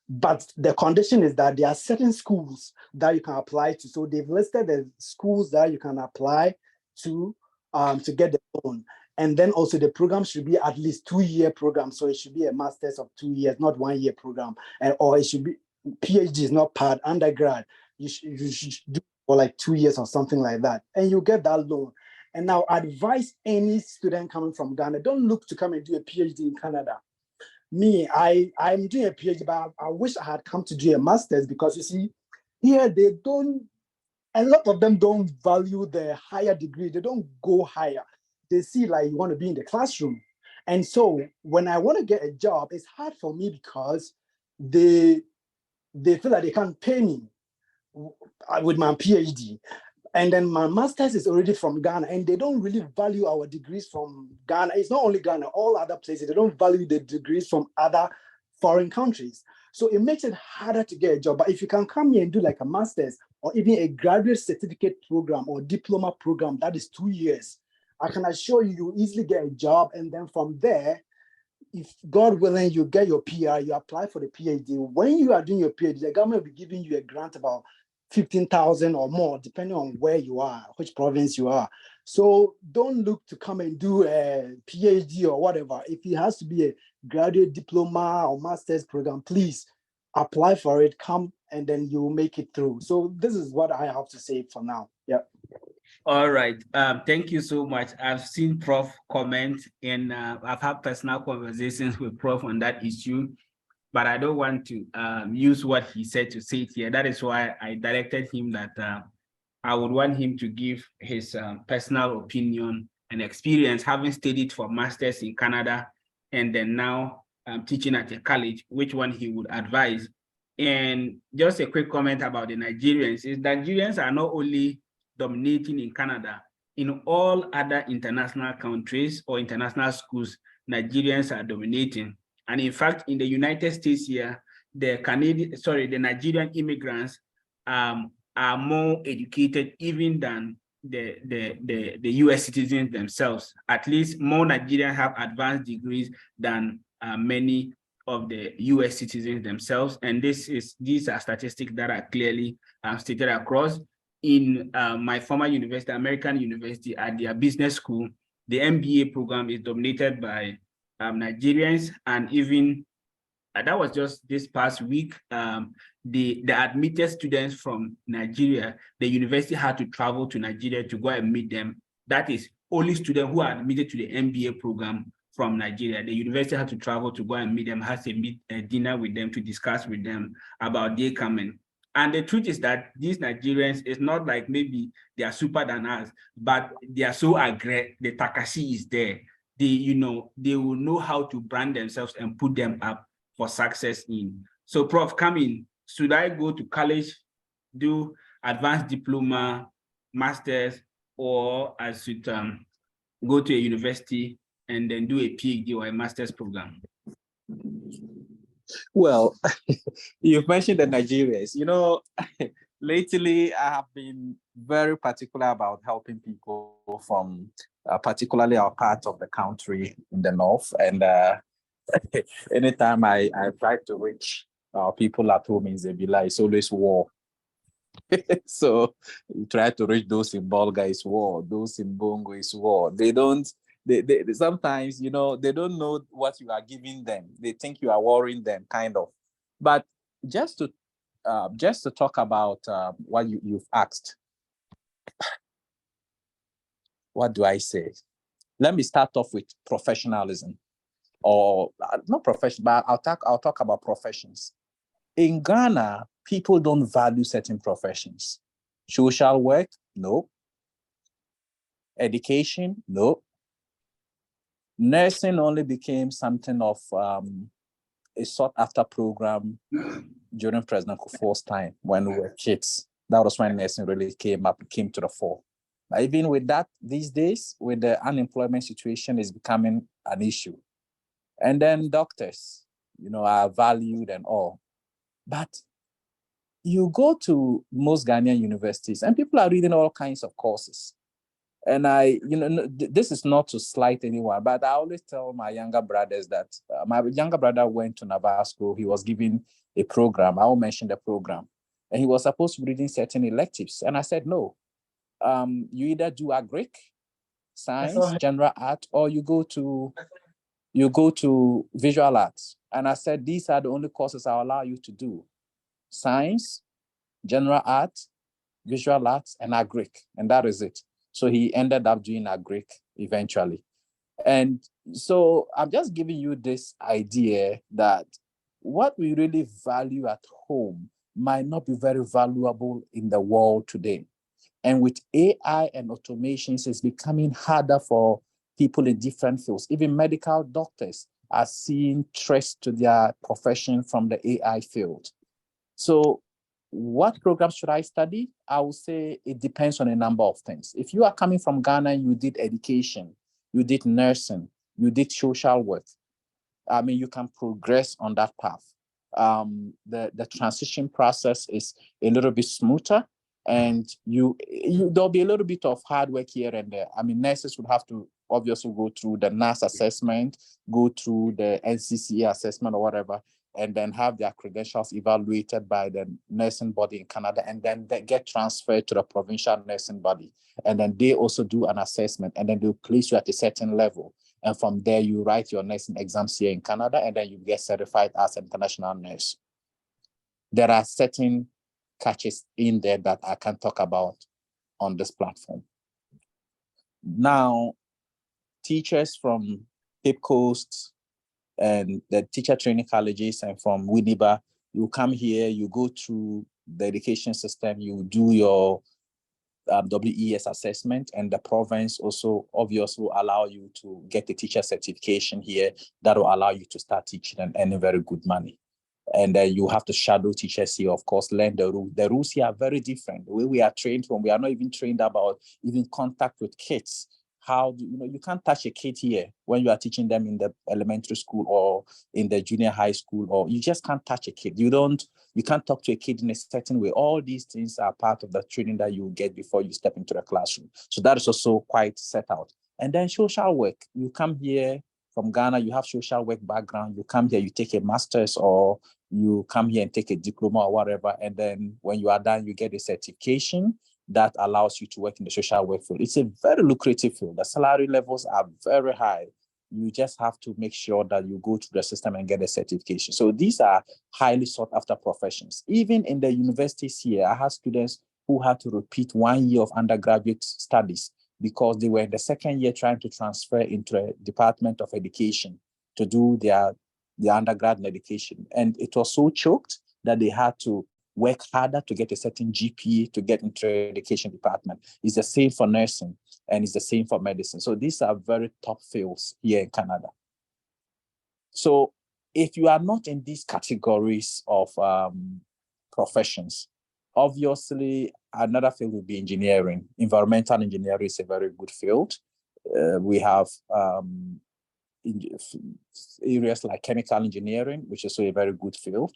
But the condition is that there are certain schools that you can apply to. So they've listed the schools that you can apply to get the loan. And then also the program should be at least 2-year program. So it should be a master's of 2 years, not 1-year program. Or it should be PhD is not part, undergrad. You should do for like 2 years or something like that. And you get that loan. And now advise any student coming from Ghana, don't look to come and do a PhD in Canada. Me, I'm doing a PhD, but I wish I had come to do a master's, because you see, here a lot of them don't value the higher degree. They don't go higher. They see like you want to be in the classroom. And so when I want to get a job, it's hard for me because they feel like they can't pay me with my PhD. And then my master's is already from Ghana, and they don't really value our degrees from Ghana. It's not only Ghana, all other places, they don't value the degrees from other foreign countries. So it makes it harder to get a job. But if you can come here and do like a master's or even a graduate certificate program or diploma program, that is 2 years, I can assure you, you easily get a job. And then from there, if God willing, you get your PR, you apply for the PhD. When you are doing your PhD, the government will be giving you a grant about 15,000 or more, depending on where you are, which province you are. So don't look to come and do a PhD or whatever. If it has to be a graduate diploma or master's program, please apply for it, come, and then you will make it through. So this is what I have to say for now. Yeah. All right. Thank you so much. I've seen Prof comment, and I've had personal conversations with Prof on that issue, but I don't want to use what he said to say it here. That is why I directed him that I would want him to give his personal opinion and experience, having studied for masters in Canada and then now teaching at a college, which one he would advise. And just a quick comment about the Nigerians is Nigerians are not only dominating in Canada, in all other international countries or international schools, Nigerians are dominating. And in fact, in the United States here, the Nigerian immigrants are more educated even than the US citizens themselves. At least more Nigerians have advanced degrees than many of the US citizens themselves. And these are statistics that are clearly stated across. In my former university, American University, at their business school, the MBA program is dominated by Nigerians, and even that was just this past week, the admitted students from Nigeria, the university had to travel to Nigeria to go and meet them. That is only students who are admitted to the MBA program from Nigeria. The university had to travel to go and meet them, has a dinner with them to discuss with them about their coming. And the truth is that these Nigerians, is not like maybe they are super than us, but they are so aggressive. The Takashi is there. They will know how to brand themselves and put them up for success in. So Prof, come in. Should I go to college, do advanced diploma, master's, or I should go to a university and then do a PhD or a master's program? Well, you've mentioned the Nigerians. Lately I have been very particular about helping people from particularly our part of the country in the north. And anytime I try to reach people at home in Zebila, it's always war. So you try to reach those in Bolga, it's war. Those in Bongo, it's war. They sometimes, you know, they don't know what you are giving them. They think you are worrying them, kind of. But just to talk about what you've asked, what do I say? Let me start off with professionalism, or not profession, but I'll talk about professions. In Ghana, people don't value certain professions. Social work, no. Education, no. Nursing only became something of a sought-after program during President Kufuor's time when we were kids. That was when nursing really came to the fore. But even with that, these days, with the unemployment situation, is becoming an issue. And then doctors, you know, are valued and all. But you go to most Ghanaian universities and people are reading all kinds of courses. And this is not to slight anyone, but I always tell my younger brothers that my younger brother went to Navasco. He was given a program. I will mention the program. And he was supposed to be reading certain electives. And I said, no, you either do agric, science, general art, or you go to visual arts. And I said, these are the only courses I'll allow you to do. Science, general art, visual arts, and agric. And that is it. So he ended up doing agric eventually. And so I'm just giving you this idea that what we really value at home might not be very valuable in the world today. And with AI and automations, it's becoming harder for people in different fields. Even medical doctors are seeing threats to their profession from the AI field. So what programs should I study? I would say it depends on a number of things. If you are coming from Ghana, you did education, you did nursing, you did social work. I mean, you can progress on that path. The transition process is a little bit smoother, and there'll be a little bit of hard work here and there. I mean, nurses would have to obviously go through the NAS assessment, go through the NCCA assessment or whatever, and then have their credentials evaluated by the nursing body in Canada, and then they get transferred to the provincial nursing body. And then they also do an assessment, and then they'll place you at a certain level. And from there, you write your nursing exams here in Canada, and then you get certified as an international nurse. There are certain catches in there that I can talk about on this platform. Now, teachers from Cape Coast and the teacher training colleges and from Winneba, you come here, you go through the education system, you do your WES assessment, and the province also obviously will allow you to get a teacher certification here that will allow you to start teaching and earning very good money. And then you have to shadow teachers here, of course, learn the rules. The rules here are very different. The way we are trained from, we are not even trained about even contact with kids. How do you can't touch a kid here when you are teaching them in the elementary school or in the junior high school, or you just can't touch a kid. You can't talk to a kid in a certain way. All these things are part of the training that you get before you step into the classroom. So that is also quite set out. And then social work, you come here from Ghana, you have social work background, you come here, you take a master's, or you come here and take a diploma or whatever. And then when you are done, you get a certification that allows you to work in the social work field. It's a very lucrative field. The salary levels are very high. You just have to make sure that you go through the system and get a certification. So these are highly sought after professions. Even in the universities here, I have students who had to repeat 1 year of undergraduate studies because they were in the second year trying to transfer into a Department of Education to do their undergrad in education. And it was so choked that they had to work harder to get a certain GPA to get into the education department. It's the same for nursing, and it's the same for medicine. So these are very top fields here in Canada. So if you are not in these categories of professions, obviously another field will be engineering. Environmental engineering is a very good field. We have areas like chemical engineering, which is also a very good field.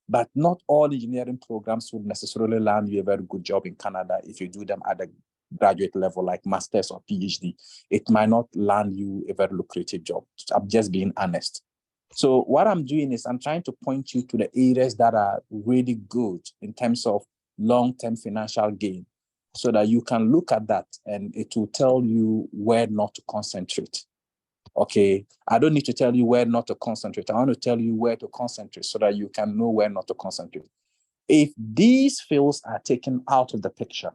But not all engineering programs would necessarily land you a very good job in Canada if you do them at a graduate level, like master's or PhD. It might not land you a very lucrative job. I'm just being honest. So what I'm doing is I'm trying to point you to the areas that are really good in terms of long-term financial gain, so that you can look at that and it will tell you where not to concentrate. Okay, I don't need to tell you where not to concentrate. I want to tell you where to concentrate so that you can know where not to concentrate. If these fields are taken out of the picture,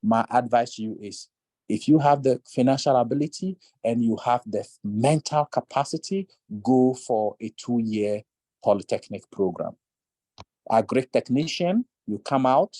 my advice to you is, if you have the financial ability and you have the mental capacity, go for a 2-year polytechnic program. A great technician, you come out,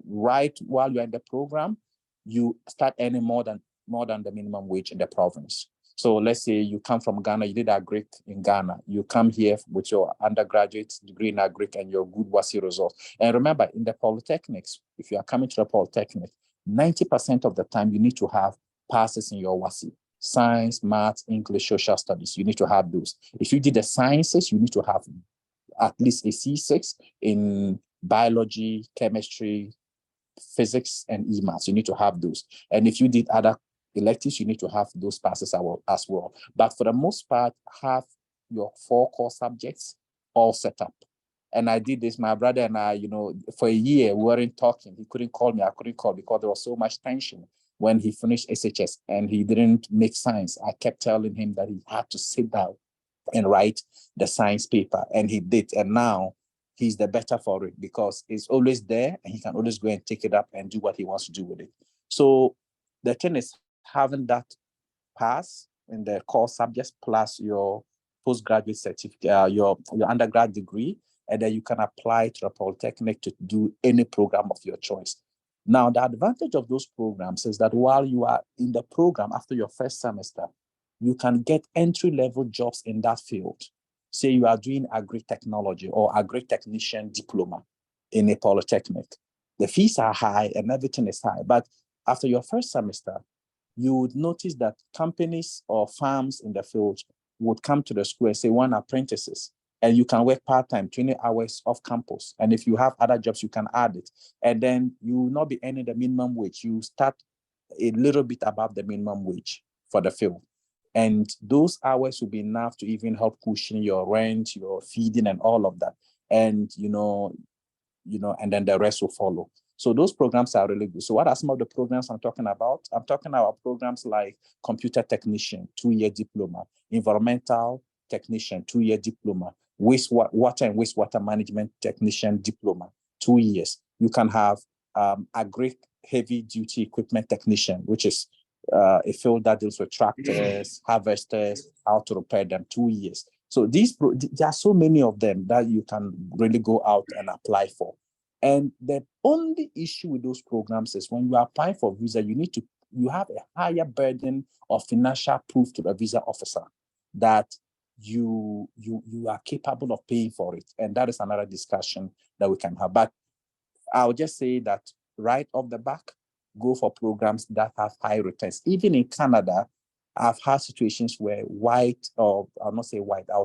right while you're in the program, you start earning more than the minimum wage in the province. So let's say you come from Ghana, you did agric in Ghana. You come here with your undergraduate degree in agric and your good WASSCE results. And remember, in the polytechnics, if you are coming to the polytechnic, 90% of the time you need to have passes in your WASSCE. Science, maths, English, social studies, you need to have those. If you did the sciences, you need to have at least a C6 in biology, chemistry, physics, and e-maths. You need to have those. And if you did other electives, you need to have those passes as well. But for the most part, have your 4 core subjects all set up. And I did this, my brother and I, for a year, we weren't talking. He couldn't call me, I couldn't call, because there was so much tension when he finished SHS and he didn't make science. I kept telling him that he had to sit down and write the science paper, and he did. And now he's the better for it because it's always there and he can always go and take it up and do what he wants to do with it. So the thing is having that pass in the core subjects plus your postgraduate certificate, your undergrad degree, and then you can apply to the polytechnic to do any program of your choice. Now, the advantage of those programs is that while you are in the program after your first semester, you can get entry-level jobs in that field. Say you are doing agri-technology or agri-technician diploma in a polytechnic. The fees are high and everything is high, but after your first semester, you would notice that companies or farms in the field would come to the school and say, want apprentices, and you can work part-time, 20 hours off campus. And if you have other jobs, you can add it. And then you will not be earning the minimum wage. You start a little bit above the minimum wage for the field. And those hours will be enough to even help cushion your rent, your feeding, and all of that. And, and then the rest will follow. So those programs are really good. So what are some of the programs I'm talking about? I'm talking about programs like computer technician, 2-year diploma, environmental technician, 2-year diploma, water and wastewater management technician diploma, 2 years. You can have agri heavy duty equipment technician, which is a field that deals with tractors, harvesters, how to repair them, 2 years. So there are so many of them that you can really go out and apply for. And the only issue with those programs is when you are applying for visa, you have a higher burden of financial proof to the visa officer that you are capable of paying for it. And that is another discussion that we can have. But I'll just say that right off the back, go for programs that have high returns. Even in Canada, I've had situations where I'll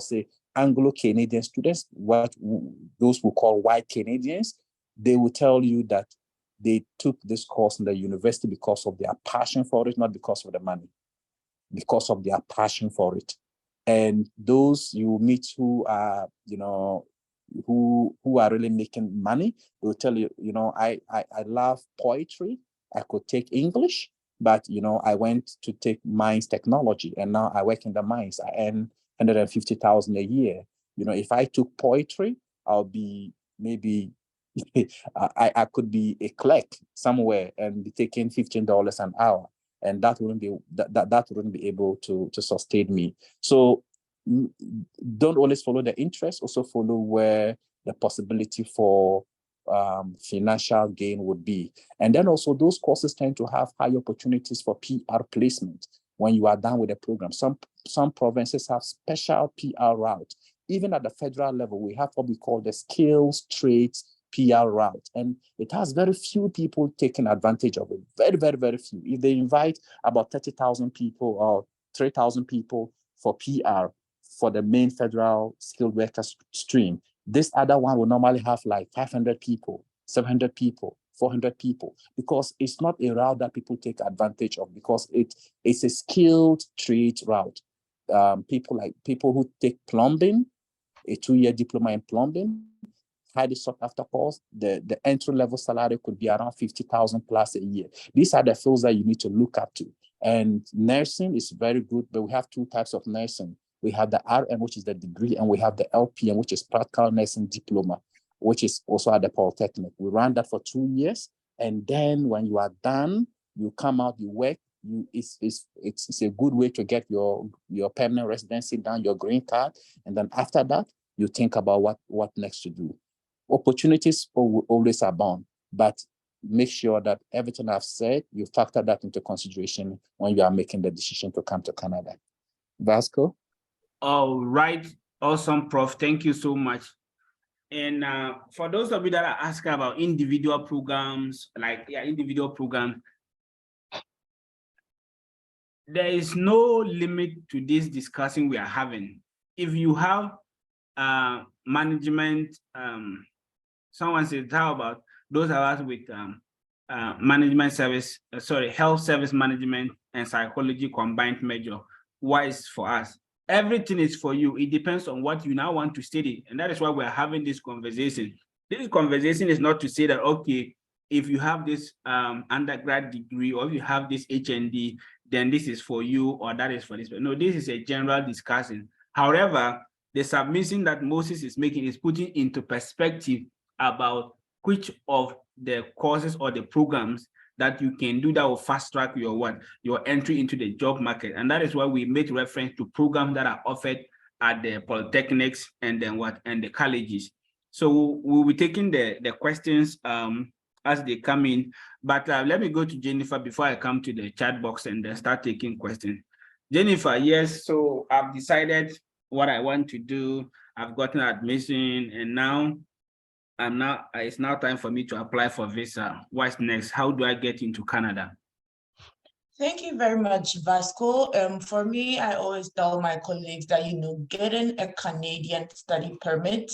say Anglo-Canadian students, those who call white Canadians, they will tell you that they took this course in the university because of their passion for it, not because of the money, because of their passion for it. And those you meet who are, who are really making money, they will tell you, I love poetry. I could take English, but, I went to take mines technology and now I work in the mines. I earn 150,000 a year. If I took poetry, I'll be maybe I could be a clerk somewhere and be taking $15 an hour, and that wouldn't be able to sustain me. So don't always follow the interest, also follow where the possibility for financial gain would be. And then also those courses tend to have high opportunities for PR placement when you are done with the program. Some provinces have special PR route. Even at the federal level, we have what we call the skills trades PR route, and it has very few people taking advantage of it. Very, very, very few. If they invite about 30,000 people or 3,000 people for PR for the main federal skilled workers stream, this other one will normally have like 500 people, 700 people, 400 people, because it's not a route that people take advantage of, because it's a skilled trade route. people who take plumbing, a 2-year diploma in plumbing, highly sought after course. The entry level salary could be around 50,000 plus a year. These are the fields that you need to look up to. And nursing is very good, but we have two types of nursing. We have the RN, which is the degree, and we have the LPN, which is practical nursing diploma, which is also at the Polytechnic. We run that for 2 years. And then when you are done, you come out, you work. It's a good way to get your permanent residency done, your green card. And then after that, you think about what next to do. Opportunities always abound, but make sure that everything I've said, you factor that into consideration when you are making the decision to come to Canada. Vasco? All right. Awesome, Prof. Thank you so much. And for those of you that are asking about individual programs, individual programs, there is no limit to this discussion we are having. If you have management, someone says, how about those of us with management service, health service management and psychology combined major, what is for us? Everything is for you. It depends on what you now want to study. And that is why we're having this conversation. This conversation is not to say that, okay, if you have this undergrad degree or if you have this HND, then this is for you or that is for this. No, this is a general discussion. However, the submission that Moses is making is putting into perspective about which of the courses or the programs that you can do that will fast track your entry into the job market. And that is why we made reference to programs that are offered at the polytechnics and then the colleges. So we'll be taking the questions as they come in, but let me go to Jennifer before I come to the chat box and then start taking questions. Jennifer, yes, so I've decided what I want to do. I've gotten admission and now it's now time for me to apply for visa. What's next? How do I get into Canada? Thank you very much, Vasco. For me, I always tell my colleagues that, getting a Canadian study permit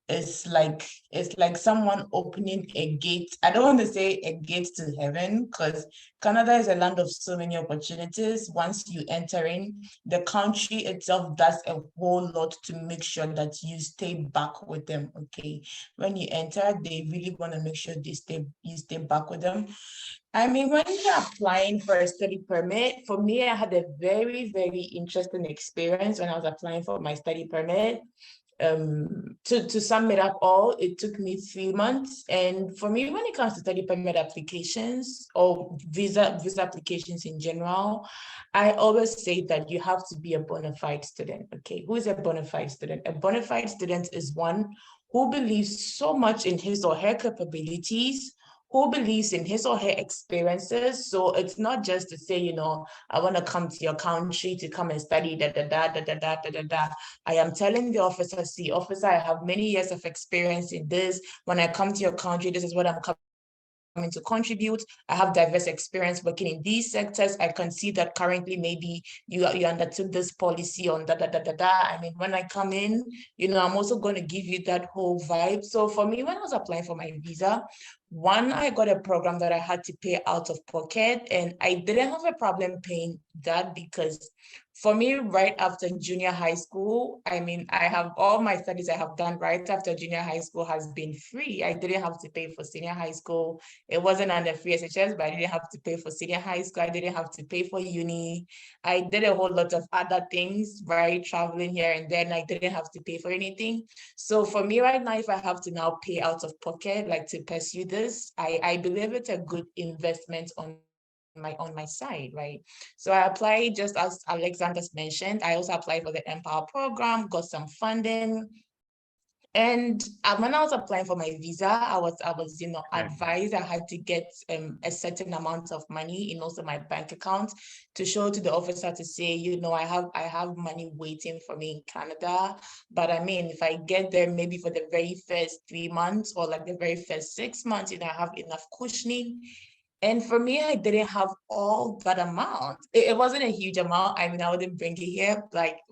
is like someone opening a gate. I don't want to say a gate to heaven, because Canada is a land of so many opportunities. Once you enter in, the country itself does a whole lot to make sure that you stay back with them. Okay, when you enter, they really want to make sure you stay back with them. I mean, when you're applying for a study permit, for me, I had a very, very interesting experience when I was applying for my study permit. To sum it up all, it took me 3 months. And for me, when it comes to study permit applications or visa applications in general, I always say that you have to be a bona fide student. Okay, who is a bona fide student? A bona fide student is one who believes so much in his or her capabilities, who believes in his or her experiences. So it's not just to say, I want to come to your country to come and study, I am telling the officer, see, officer, I have many years of experience in this. When I come to your country, this is what I'm coming to contribute. I have diverse experience working in these sectors. I can see that currently maybe you undertook this policy on I mean, when I come in, I'm also going to give you that whole vibe. So for me, when I was applying for my visa, one, I got a program that I had to pay out of pocket, and I didn't have a problem paying that because for me, right after junior high school, I mean, I have all my studies I have done right after junior high school has been free. I didn't have to pay for senior high school. It wasn't under free SHS, but I didn't have to pay for senior high school. I didn't have to pay for uni. I did a whole lot of other things, right? Traveling here and then I didn't have to pay for anything. So for me right now, if I have to now pay out of pocket, like to pursue this, I believe it's a good investment on my side, right? So I applied just as Alexander's mentioned. I also applied for the Empower program, got some funding. And when I was applying for my visa, I was advised I had to get a certain amount of money in also my bank account to show to the officer to say, I have money waiting for me in Canada. But I mean, if I get there maybe for the very first 3 months or like the very first 6 months, I have enough cushioning. And for me, I didn't have all that amount. It wasn't a huge amount. I mean, I wouldn't bring it here,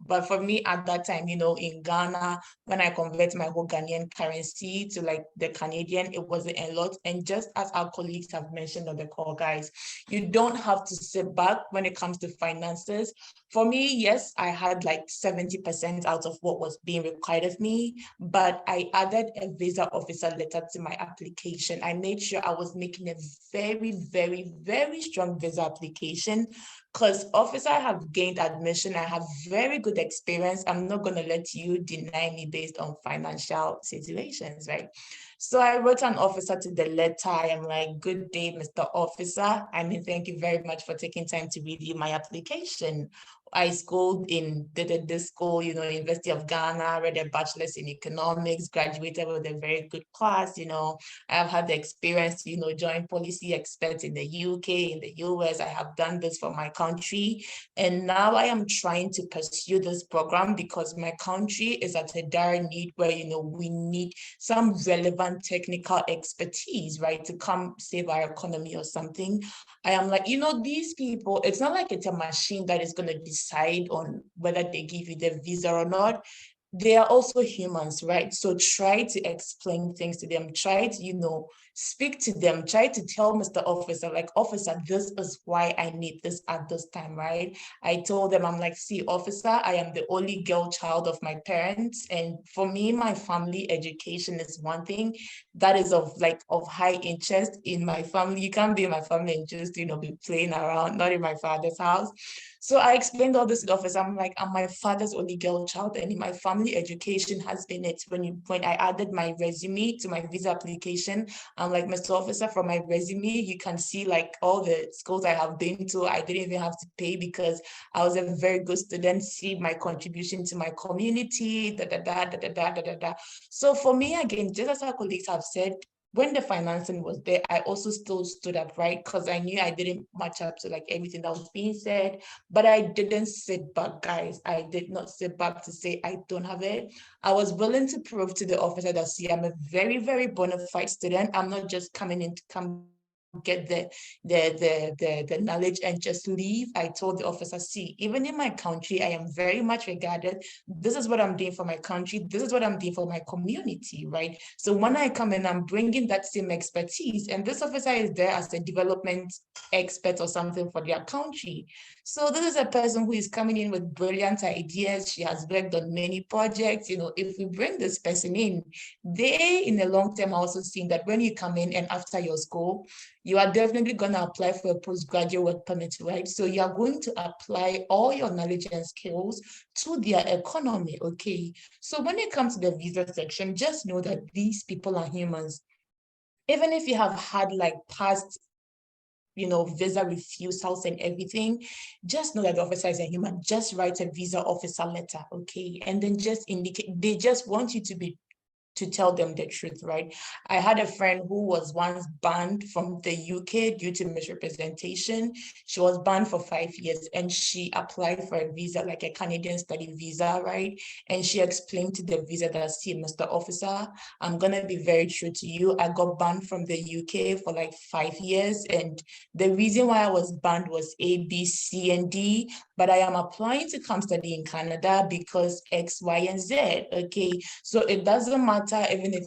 but for me at that time, in Ghana, when I convert my whole Ghanaian currency to like the Canadian, it wasn't a lot. And just as our colleagues have mentioned on the call, guys, you don't have to sit back when it comes to finances. For me, yes, I had like 70% out of what was being required of me, but I added a visa officer letter to my application. I made sure I was making a very, very, very strong visa application, because officer, I have gained admission. I have very good experience. I'm not going to let you deny me based on financial situations, right? So I wrote an officer to the letter. I am like, good day, Mr. Officer. I mean, thank you very much for taking time to review my application. I schooled in this school, you know, University of Ghana, read a bachelor's in economics, graduated with a very good class, you know. I've had the experience to, you know, join policy experts in the UK, in the US. I have done this for my country. And now I am trying to pursue this program because my country is at a dire need where, you know, we need some relevant technical expertise, right, to come save our economy or something. I am like, you know, these people, it's not like it's a machine that is going to decide on whether they give you the visa or not. They are also humans, right? So try to explain things to them, try to, you know, speak to them, try to tell Mr. Officer, like, officer, this is why I need this at this time, right? I told them, I'm like, see, officer, I am the only girl child of my parents. And for me, my family education is one thing that is of high interest in my family. You can't be in my family and just, you know, be playing around, not in my father's house. So I explained all this to the officer. I'm like, I'm my father's only girl child, and in my family, education has been it. When I added my resume to my visa application, I'm like, Mr. Officer, from my resume, you can see like all the schools I have been to. I didn't even have to pay because I was a very good student. See my contribution to my community, da da da da da da da da. So for me, again, just as our colleagues have said, when the financing was there, I also still stood up, right? Because I knew I didn't match up to like everything that was being said, but I didn't sit back, guys. I did not sit back to say I don't have it. I was willing to prove to the officer that, see, I'm a very, very bona fide student. I'm not just coming in to come get the knowledge and just leave. I told the officer, see, even in my country, I am very much regarded. This is what I'm doing for my country. This is what I'm doing for my community, right? So when I come in, I'm bringing that same expertise, and this officer is there as a development expert or something for their country. So this is a person who is coming in with brilliant ideas. She has worked on many projects. You know, if we bring this person in, they in the long term are also seeing that when you come in and after your school, you are definitely going to apply for a postgraduate work permit, right? So you are going to apply all your knowledge and skills to their economy, okay? So when it comes to the visa section, just know that these people are humans. Even if you have had like past, you know, visa refusals and everything, just know that the officer is a human. Just write a visa officer letter, okay? And then just indicate, they just want you to tell them the truth, right? I had a friend who was once banned from the UK due to misrepresentation. She was banned for 5 years and she applied for a visa, like a Canadian study visa, right? And she explained to the visa that, see, Mr. Officer, I'm gonna be very true to you. I got banned from the UK for like 5 years. And the reason why I was banned was A, B, C, and D, but I am applying to come study in Canada because X, Y, and Z, okay? So it doesn't matter even if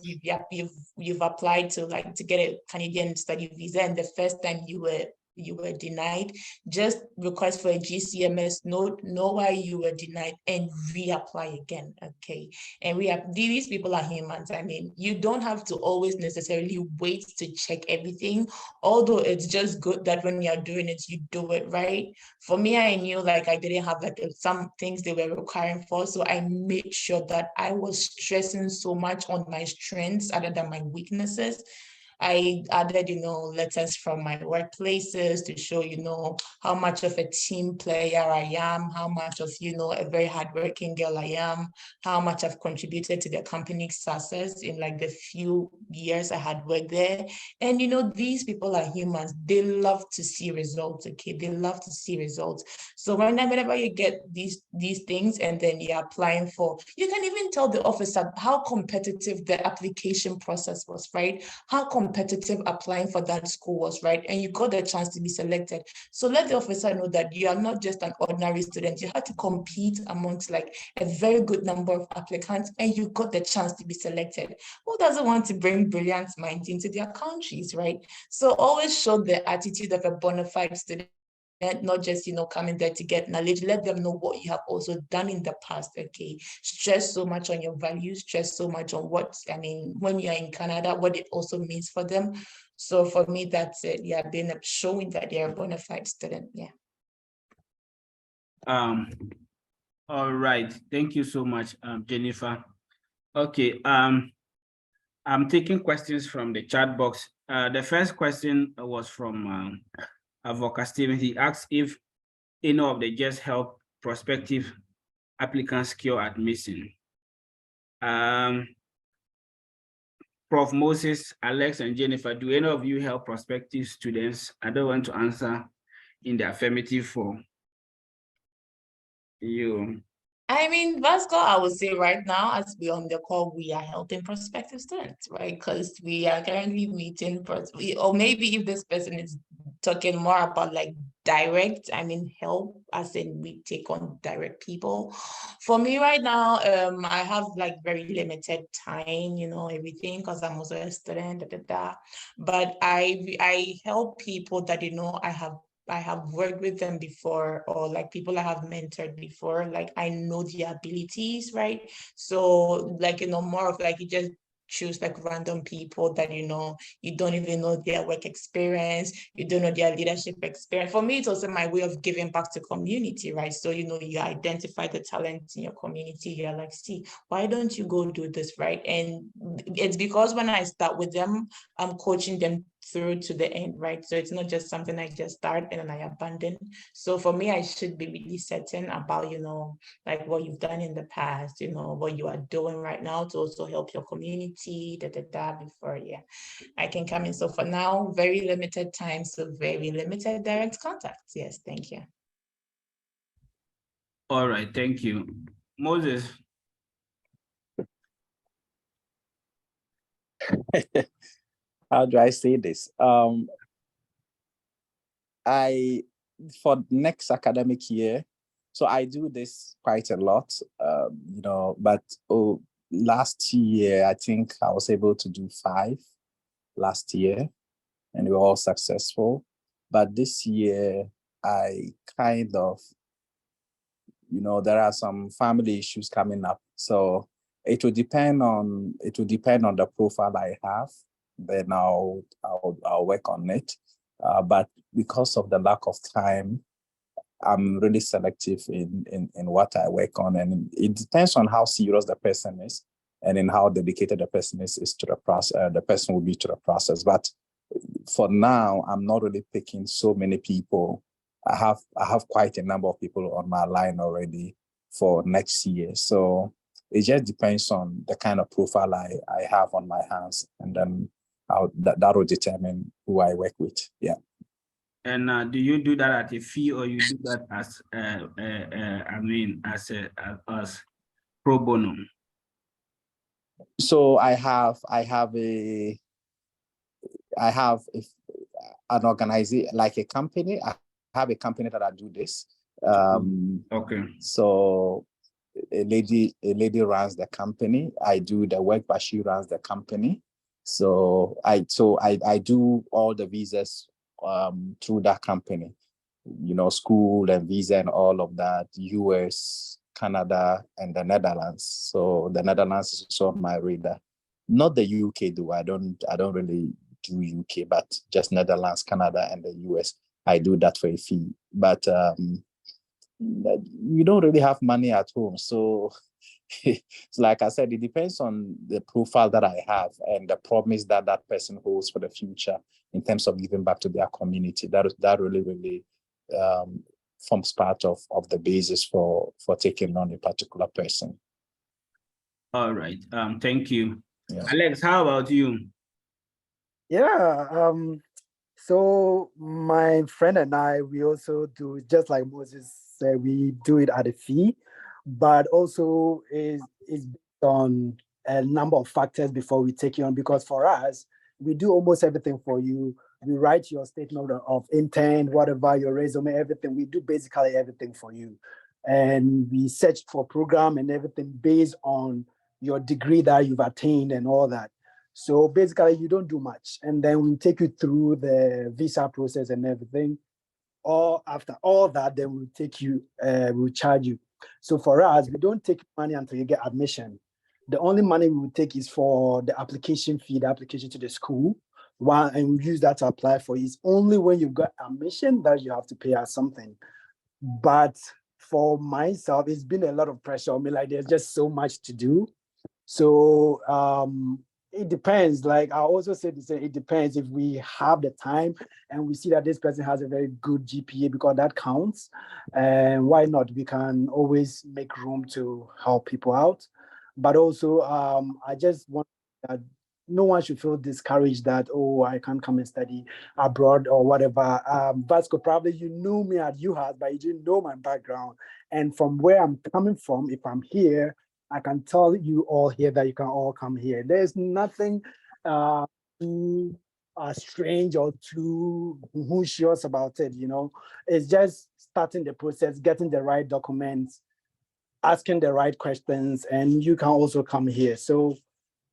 you've applied to get a Canadian study visa and the first time you were denied, just request for a GCMS, know why you were denied and reapply again, okay? And these people are humans. I mean, you don't have to always necessarily wait to check everything, although it's just good that when you're doing it, you do it right. For me, I knew like I didn't have like some things they were requiring for, so I made sure that I was stressing so much on my strengths other than my weaknesses. I added, you know, letters from my workplaces to show, you know, how much of a team player I am, how much of, you know, a very hardworking girl I am, how much I've contributed to the company's success in like the few years I had worked there. And, you know, these people are humans. They love to see results, okay? They love to see results. So whenever you get these things and then you're applying for, you can even tell the officer how competitive the application process was, right? How competitive applying for that school was, right? And you got the chance to be selected. So let the officer know that you are not just an ordinary student. You had to compete amongst like a very good number of applicants and you got the chance to be selected. Who doesn't want to bring brilliant minds into their countries, right? So always show the attitude of a bona fide student not just, coming there to get knowledge. Let them know what you have also done in the past, okay? Stress so much on your values, stress so much on when you're in Canada, what it also means for them. So for me, that's it. Yeah, showing that they're a bona fide student, yeah. All right, thank you so much, Jennifer. Okay, I'm taking questions from the chat box. The first question was from Avoca Steven. He asked if any of the Just Help prospective applicants secure admission. Prof. Moses, Alex, and Jennifer, do any of you help prospective students? I don't want to answer in the affirmative for you. Vasco, I would say right now, as we on the call, we are helping prospective students, right? Because we are currently meeting, or maybe if this person is talking more about like direct, help, as in we take on direct people. For me right now, I have like very limited time, everything, because I'm also a student, but I help people that, I have worked with them before, or like people I have mentored before, like I know their abilities, right? So like, more of like you just choose like random people that, you don't even know their work experience, you don't know their leadership experience. For me, it's also my way of giving back to community, right? So, you identify the talent in your community, you're like, see, why don't you go do this, right? And it's because when I start with them, I'm coaching them through to the end, right? So it's not just something I just start and then I abandon. So for me, I should be really certain about, like what you've done in the past, what you are doing right now to also help your community, before, I can come in. So for now, very limited time, so very limited direct contacts. Yes, thank you. All right, thank you. Moses. How do I say this? For next academic year, so I do this quite a lot, but last year, I think I was able to do 5 last year, and we were all successful. But this year, I kind of, there are some family issues coming up. So it will depend on the profile I have. Then I'll work on it. But because of the lack of time, I'm really selective in what I work on, and it depends on how serious the person is and in how dedicated the person is to the process. The person will be to the process. But for now, I'm not really picking so many people. I have quite a number of people on my line already for next year. So it just depends on the kind of profile I have on my hands, and then that will determine who I work with. Yeah. And do you do that at a fee, or you do that as as pro bono? So I have an organization, like a company. I have a company that I do this. Okay. So a lady runs the company. I do the work, but she runs the company. So I do all the visas through that company, school and visa and all of that, US, Canada, and the Netherlands. So the Netherlands is also on my radar. Not the UK though. I don't really do UK, but just Netherlands, Canada, and the US. I do that for a fee. But we don't really have money at home. So like I said, it depends on the profile that I have and the promise that that person holds for the future in terms of giving back to their community. That really forms part of the basis for taking on a particular person. All right. Thank you. Yeah. Alex, how about you? Yeah. So my friend and I, we also do, just like Moses said, we do it at a fee, but also is based on a number of factors before we take you on. Because for us, we do almost everything for you. We write your statement of intent, whatever, your resume, everything. We do basically everything for you. And we search for program and everything based on your degree that you've attained and all that. So basically, you don't do much. And then we take you through the visa process and everything. or after all that, then we'll take you, we'll charge you. So for us, we don't take money until you get admission. The only money we will take is for the application fee, the application to the school. And we use that to apply for. It's only when you've got admission that you have to pay us something. But for myself, it's been a lot of pressure on me. Like there's just so much to do. So it depends. Like I also said, it depends if we have the time and we see that this person has a very good GPA, because that counts. And why not? We can always make room to help people out. But also, I just want that no one should feel discouraged that, oh, I can't come and study abroad or whatever. Vasco, probably you knew me at UHAS, but you didn't know my background. And from where I'm coming from, if I'm here, I can tell you all here that you can all come here. There's nothing too strange or too hushous about it, you know. It's just starting the process, getting the right documents, asking the right questions, and you can also come here. So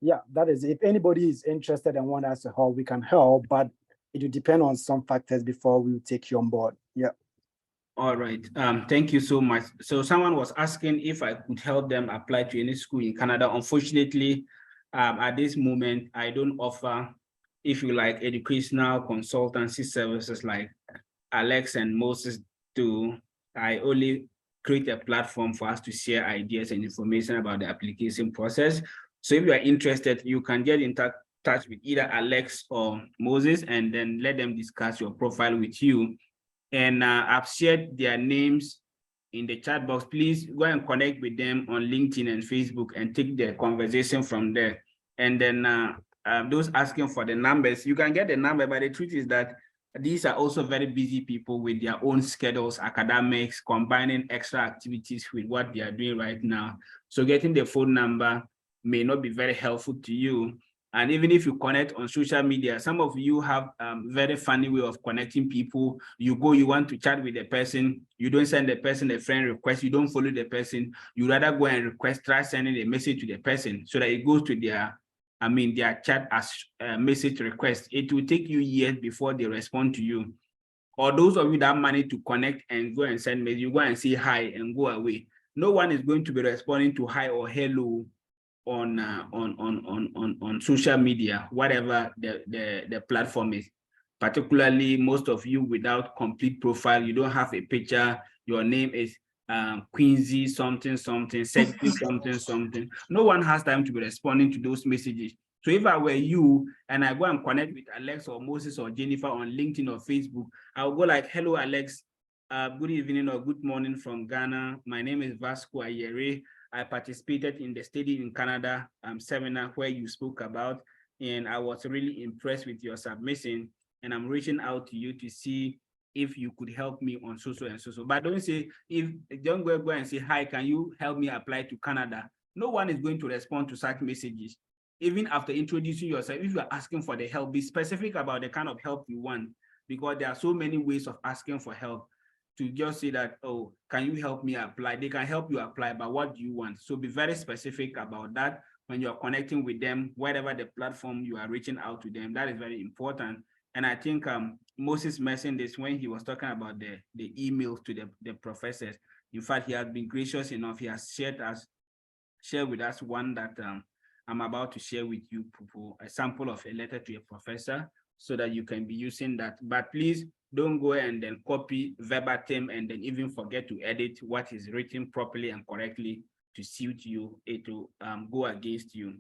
yeah, that is, if anybody is interested and want us to help, we can help, but it will depend on some factors before we will take you on board. Yeah. All right. Thank you so much. So someone was asking if I could help them apply to any school in Canada. Unfortunately, at this moment, I don't offer, if you like, educational consultancy services like Alex and Moses do. I only create a platform for us to share ideas and information about the application process. So if you are interested, you can get in touch with either Alex or Moses, and then let them discuss your profile with you. And I've shared their names in the chat box. Please go and connect with them on LinkedIn and Facebook and take the conversation from there. And then those asking for the numbers, you can get the number, but the truth is that these are also very busy people with their own schedules, academics, combining extra activities with what they are doing right now. So getting the phone number may not be very helpful to you. And even if you connect on social media, some of you have very funny way of connecting people. You want to chat with the person, you don't send the person a friend request, you don't follow the person, you rather go and try sending a message to the person so that it goes to their chat as a message request. It will take you years before they respond to you. Or those of you that have money to connect and go and send message, you go and say hi and go away. No one is going to be responding to hi or hello on social media, whatever the platform is. Particularly, most of you without complete profile, you don't have a picture, your name is Quincy something, sexy something. No one has time to be responding to those messages. So if I were you and I go and connect with Alex or Moses or Jennifer on LinkedIn or Facebook, I'll go like, hello, Alex. Good evening or good morning from Ghana. My name is Vasco Ayere. I participated in the Study in Canada seminar where you spoke about, and I was really impressed with your submission. And I'm reaching out to you to see if you could help me on so and so. But don't say, don't go and say, hi, can you help me apply to Canada? No one is going to respond to such messages. Even after introducing yourself, if you are asking for the help, be specific about the kind of help you want, because there are so many ways of asking for help. To just say that, oh, can you help me apply? They can help you apply, but what do you want? So be very specific about that when you're connecting with them, whatever the platform you are reaching out to them. That is very important. And I think Moses mentioned this when he was talking about the emails to the professors. In fact, he has been gracious enough. He has shared with us one that I'm about to share with you, a sample of a letter to a professor, so that you can be using that. But please don't go and then copy verbatim and then even forget to edit what is written properly and correctly to suit you. It will go against you.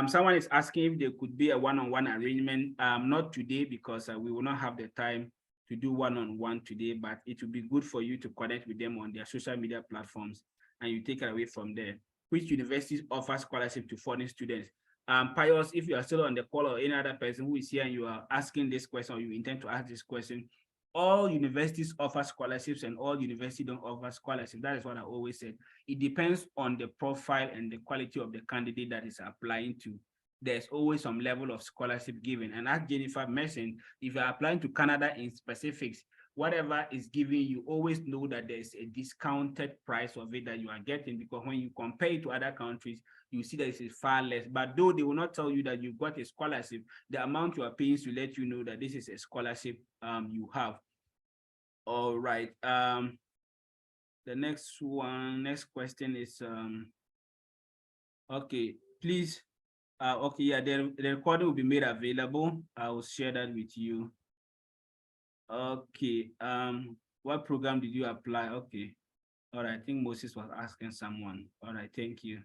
Someone is asking if there could be a one-on-one arrangement. Not today, because we will not have the time to do one-on-one today, but it will be good for you to connect with them on their social media platforms and you take it away from there. Which universities offer scholarship to foreign students? Pius, if you are still on the call, or any other person who is here and you are asking this question, or you intend to ask this question, all universities offer scholarships and all universities don't offer scholarships. That is what I always said. It depends on the profile and the quality of the candidate that is applying to. There's always some level of scholarship given. And as Jennifer mentioned, if you're applying to Canada in specifics, whatever is given, you always know that there's a discounted price of it that you are getting, because when you compare it to other countries, you see that it is far less. But though they will not tell you that you've got a scholarship, the amount you are paying to let you know that this is a scholarship you have. All right. The next question is okay, please. Okay, yeah, the recording will be made available. I will share that with you. Okay. What program did you apply? Okay. All right. I think Moses was asking someone. All right. Thank you.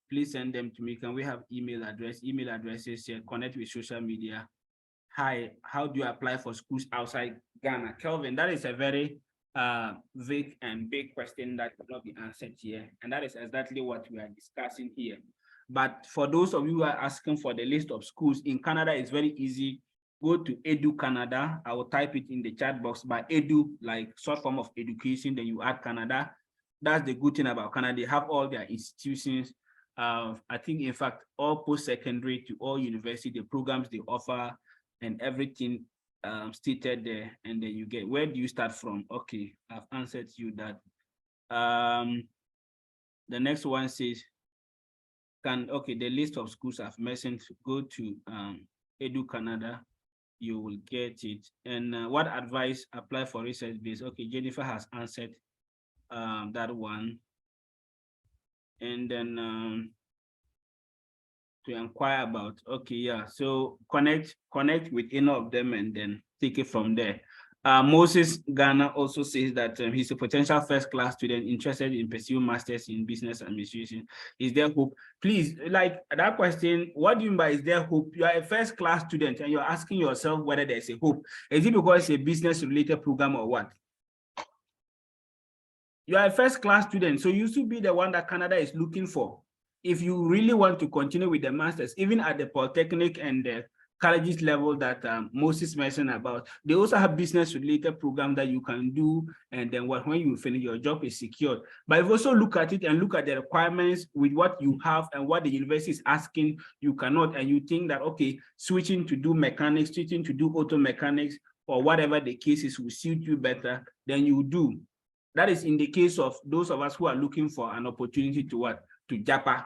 Please send them to me. Can we have email address? Email addresses here. Connect with social media. Hi. How do you apply for schools outside Ghana? Kelvin, that is a very vague and big question that cannot be answered here, and that is exactly what we are discussing here. But for those of you who are asking for the list of schools in Canada, it's very easy. Go to Edu Canada. I will type it in the chat box, by Edu, like short form of education, then you add Canada. That's the good thing about Canada. They have all their institutions. I think, in fact, all post-secondary to all university, the programs they offer and everything stated there, and then you get, where do you start from? Okay, I've answered you that. The next one says, okay, the list of schools I've mentioned, go to Edu Canada, you will get it. And what advice apply for research base? Okay, Jennifer has answered that one. And then to inquire about, okay, yeah, so connect with any of them and then take it from there. Moses Ghana also says that he's a potential first-class student interested in pursuing masters in business administration. Is there hope? Please, like that question, what do you mean by is there hope? You are a first-class student and you're asking yourself whether there's a hope. Is it because it's a business-related program or what? You are a first-class student, so you should be the one that Canada is looking for. If you really want to continue with the masters, even at the polytechnic and the colleges level that Moses mentioned about, they also have business-related program that you can do, and then when you finish, your job is secured. But if you also look at it and look at the requirements with what you have and what the university is asking, you cannot, and you think that, okay, switching to do mechanics, switching to do auto mechanics, or whatever the case is will suit you better, then you do. That is in the case of those of us who are looking for an opportunity to what? To japa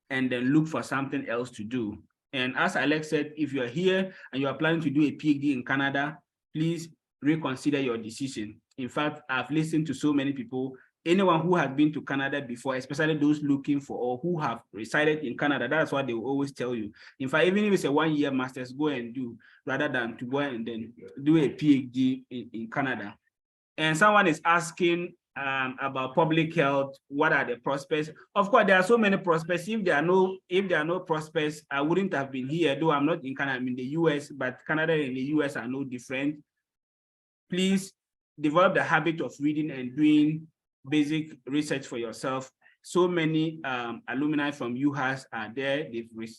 and then look for something else to do. And as Alex said, if you're here and you are planning to do a PhD in Canada, please reconsider your decision. In fact, I've listened to so many people, anyone who has been to Canada before, especially those looking for or who have resided in Canada, that's what they will always tell you. In fact, even if it's a one-year master's, go and do, rather than to go and then do a PhD in Canada. And someone is asking about public health. What are the prospects? Of course, there are so many prospects. If there are no prospects, I wouldn't have been here. Though I'm not in Canada, I'm in the US, but Canada and the US are no different. Please develop the habit of reading and doing basic research for yourself. So many alumni from UHAS are there.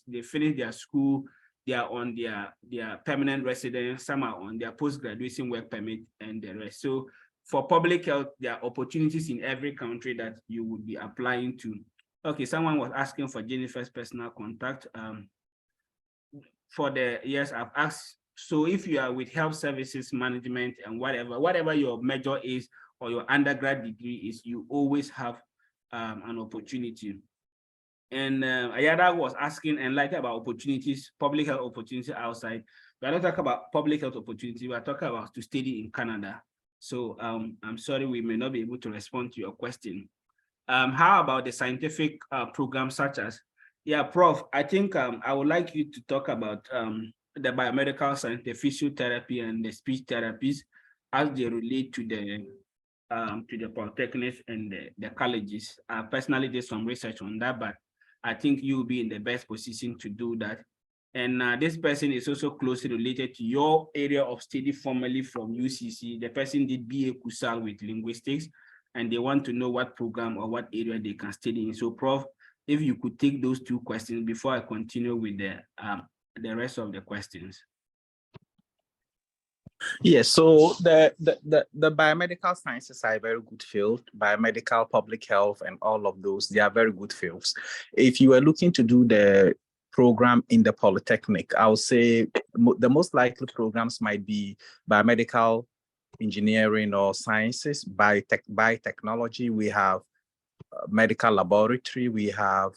They finished their school. They are on their permanent residence. Some are on their post-graduation work permit and the rest. So for public health, there are opportunities in every country that you would be applying to. Okay, someone was asking for Jennifer's personal contact. Yes, I've asked. So if you are with health services management and whatever your major is or your undergrad degree is, you always have an opportunity. And Ayada was asking and like about opportunities, public health opportunities outside. We are not talking about public health opportunity. We are talking about to study in Canada. So I'm sorry, we may not be able to respond to your question. How about the scientific programs such as, yeah, Prof, I think I would like you to talk about the biomedical science, the physiotherapy and the speech therapies as they relate to the polytechnics and the colleges. I personally did some research on that, but I think you'll be in the best position to do that. And this person is also closely related to your area of study, formerly from UCC. The person did BA Kusal with linguistics, and they want to know what program or what area they can study in. So, Prof, if you could take those two questions before I continue with the rest of the questions. Yes, so the biomedical sciences are a very good field. Biomedical, public health, and all of those, they are very good fields. If you are looking to do the program in the Polytechnic, I would say the most likely programs might be biomedical engineering or sciences. Biotechnology, we have medical laboratory, we have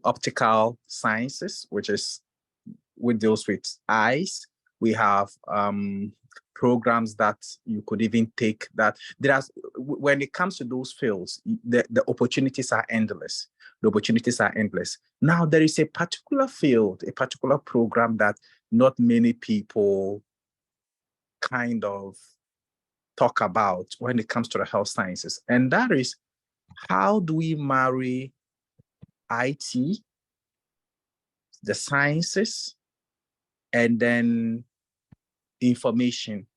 optical sciences, which deals with eyes. We have programs that you could even take that when it comes to those fields, the opportunities are endless. The opportunities are endless. Now, there is a particular field, a particular program that not many people kind of talk about when it comes to the health sciences. And that is, how do we marry IT, the sciences, and then information,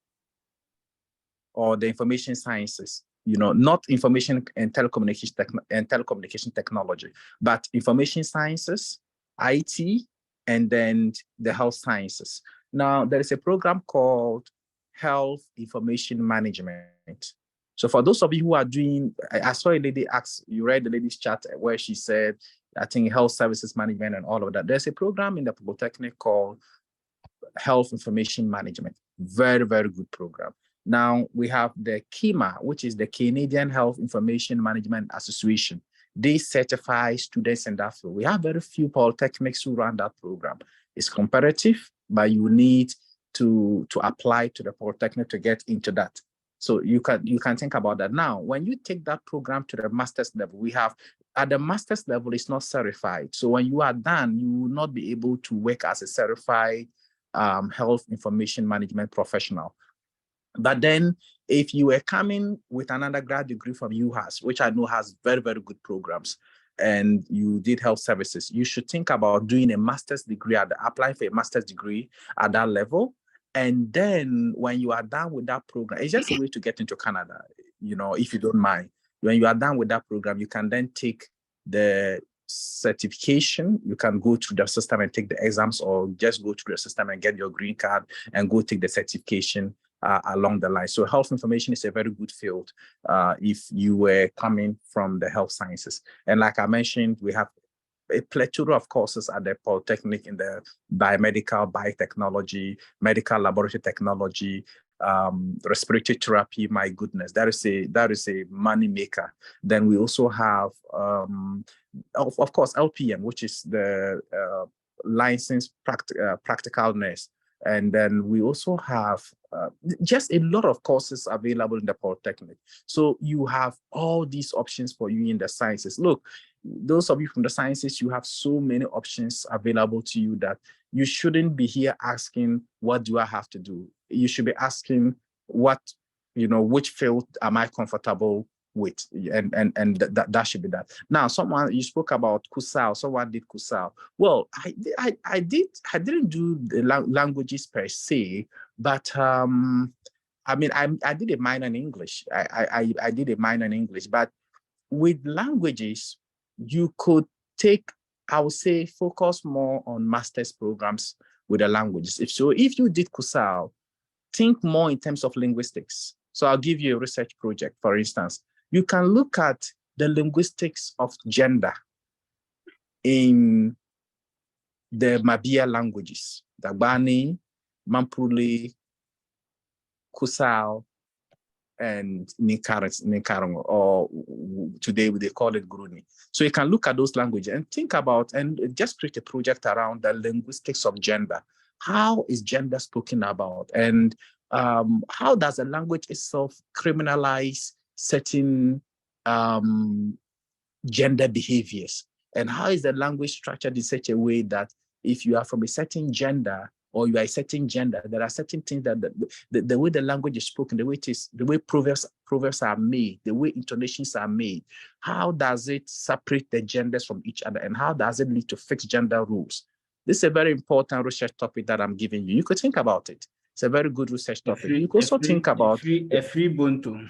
or the information sciences, not information and telecommunication technology, but information sciences, IT, and then the health sciences. Now, there is a program called Health Information Management. So for those of you who are doing, I saw a lady ask, you read the lady's chat where she said, I think health services management and all of that. There's a program in the Polytechnic called Health Information Management. Very, very good program. Now we have the KIMA, which is the Canadian Health Information Management Association. They certify students in that field. We have very few polytechnics who run that program. It's competitive, but you need to apply to the polytechnic to get into that. So you can think about that. Now, when you take that program to the master's level, we have at the master's level, it's not certified. So when you are done, you will not be able to work as a certified health information management professional. But then if you were coming with an undergrad degree from UHAS, which I know has very, very good programs, and you did health services, you should think about doing a master's degree, applying for a master's degree at that level. And then when you are done with that program, it's just a way to get into Canada, if you don't mind. When you are done with that program, you can then take the certification. You can go through the system and take the exams, or just go through the system and get your green card and go take the certification along the line. So health information is a very good field if you were coming from the health sciences. And like I mentioned, we have a plethora of courses at the Polytechnic in the biomedical, biotechnology, medical laboratory technology, respiratory therapy. My goodness, that is a money maker. Then we also have, of course, LPN, which is the licensed practical nurse. And then we also have just a lot of courses available in the Polytechnic. So you have all these options for you in the sciences. Look, those of you from the sciences, you have so many options available to you that you shouldn't be here asking, what do I have to do? You should be asking, which field am I comfortable with? And that should be that. Now, you spoke about Kusal. Someone did Kusal. Well, I didn't do the languages per se, but I did a minor in English. I did a minor in English, but with languages, you could take, I would say, focus more on master's programs with the languages. If you did Kusal, think more in terms of linguistics. So I'll give you a research project, for instance. You can look at the linguistics of gender in the Mabia languages, Dagbani, Mampuli, Kusal, and Nikarong, or today they call it Guruni. So you can look at those languages and think about, and just create a project around the linguistics of gender. How is gender spoken about? And how does the language itself criminalize certain gender behaviors? And how is the language structured in such a way that if you are from a certain gender, or you are a certain gender, there are certain things that the way the language is spoken, the way proverbs are made, the way intonations are made, how does it separate the genders from each other, and how does it lead to fixed gender rules? This is a very important research topic that I'm giving you. You could think about it. It's a very good research topic. You could also think about a free Ubuntu.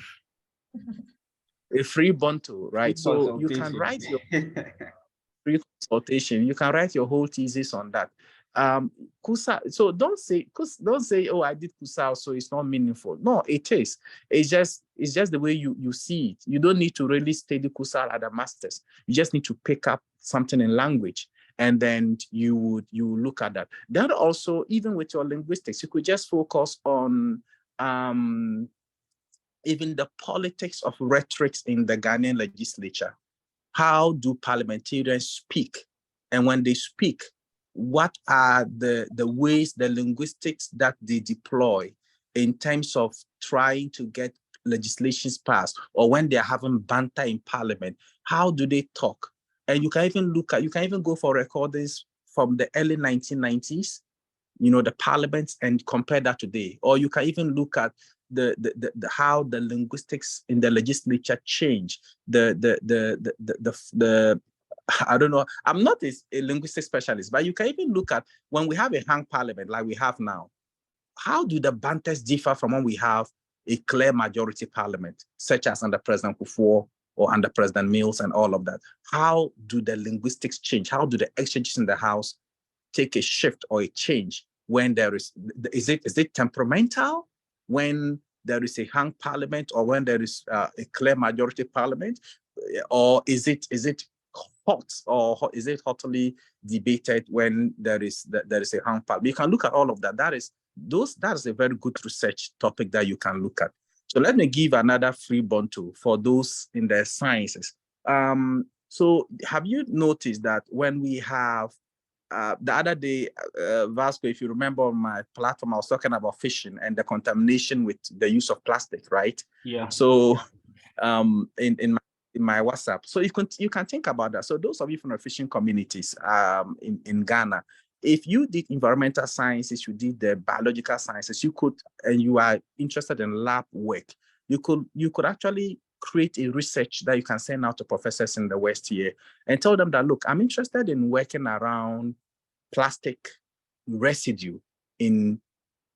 A free Ubuntu, right? So you can write your free consultation. You can write your whole thesis on that. Kusal, so don't say, oh, I did Kusal, so it's not meaningful. No, it is. It's just the way you see it. You don't need to really study Kusal at a master's. You just need to pick up something in language, and then you look at that. Then also, even with your linguistics, you could just focus on even the politics of rhetorics in the Ghanaian legislature. How do parliamentarians speak? And when they speak, what are the ways, the linguistics that they deploy? in terms of trying to get legislations passed, or when they're having banter in parliament, how do they talk? And you can even go for recordings from the early 1990s, the parliaments, and compare that today. Or you can even look at how the linguistics in the legislature change. I don't know. I'm not a linguistic specialist, but you can even look at when we have a hung parliament like we have now. How do the banters differ from when we have a clear majority parliament, such as under President Kufuor or under President Mills and all of that? How do the linguistics change? How do the exchanges in the House take a shift or a change when there is it temperamental when there is a hung parliament, or when there is a clear majority parliament, or is it hot, or is it hotly debated when there is a hung parliament? You can look at all of that. That is a very good research topic that you can look at. So let me give another free bundle for those in the sciences. So have you noticed that when we have the other day, Vasco, if you remember on my platform, I was talking about fishing and the contamination with the use of plastic, right? Yeah. So in my WhatsApp, so you can think about that. So those of you from the fishing communities in Ghana, if you did environmental sciences, you did the biological sciences, and you are interested in lab work, you could actually create a research that you can send out to professors in the West here and tell them that, look, I'm interested in working around plastic residue in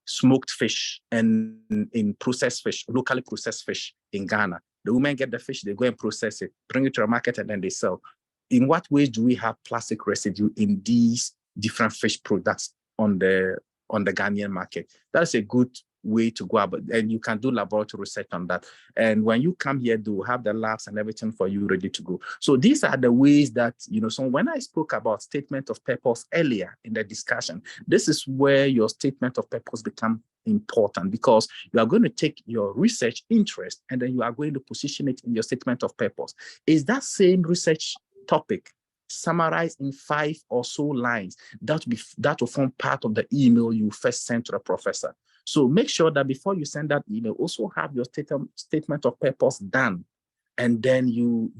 smoked fish and in processed fish, locally processed fish in Ghana. The women get the fish, they go and process it, bring it to the market, and then they sell. In what ways do we have plastic residue in these different fish products on the Ghanaian market? That's a good way to go about, and you can do laboratory research on that. And when you come here, do have the labs and everything for you ready to go. So these are the ways that, so when I spoke about statement of purpose earlier in the discussion, this is where your statement of purpose become important, because you are going to take your research interest and then you are going to position it in your statement of purpose. Is that same research topic summarized in 5 or so lines that will form part of the email you first sent to the professor? So make sure that before you send that email, also have your statement of purpose done. And then you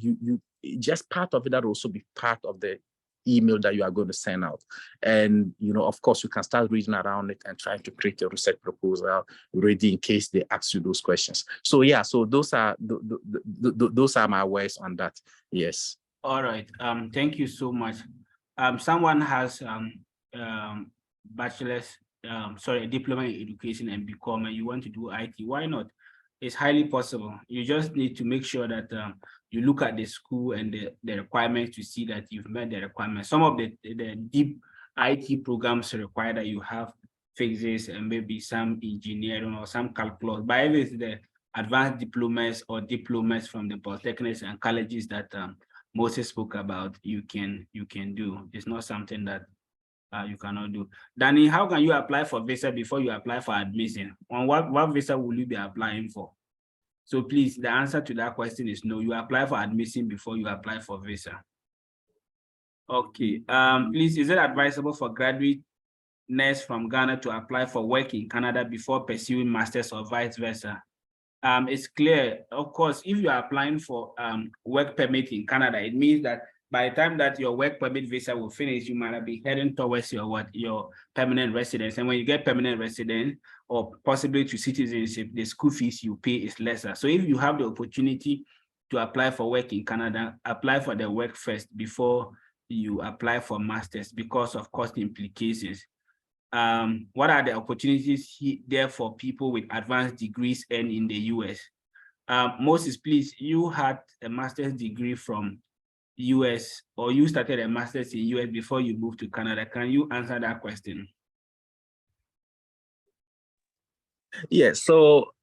just part of it that will also be part of the email that you are going to send out. And, of course, you can start reading around it and trying to create a research proposal ready in case they ask you those questions. So yeah, so those are my words on that. Yes. All right. Thank you so much. Someone has bachelor's, a diploma in education and BCom, and you want to do IT. Why not? It's highly possible. You just need to make sure that you look at the school and the requirements to see that you've met the requirements. Some of the deep IT programs require that you have physics and maybe some engineering or some calculus. But if it's the advanced diplomas or diplomas from the polytechnics and colleges that Moses spoke about, you can do. It's not something that you cannot do. Danny, how can you apply for visa before you apply for admission? On what visa will you be applying for? So please, the answer to that question is no. You apply for admission before you apply for visa. Okay. Please, is it advisable for graduate nurse from Ghana to apply for work in Canada before pursuing masters or vice versa? It's clear, of course, if you are applying for work permit in Canada, it means that by the time that your work permit visa will finish, you might be heading towards your permanent residence. And when you get permanent residence or possibly to citizenship, the school fees you pay is lesser. So if you have the opportunity to apply for work in Canada, apply for the work first before you apply for masters because of cost implications. What are the opportunities there for people with advanced degrees and in the US? Moses, please, you had a master's degree from US, or you started a master's in US before you moved to Canada. Can you answer that question? Yeah, so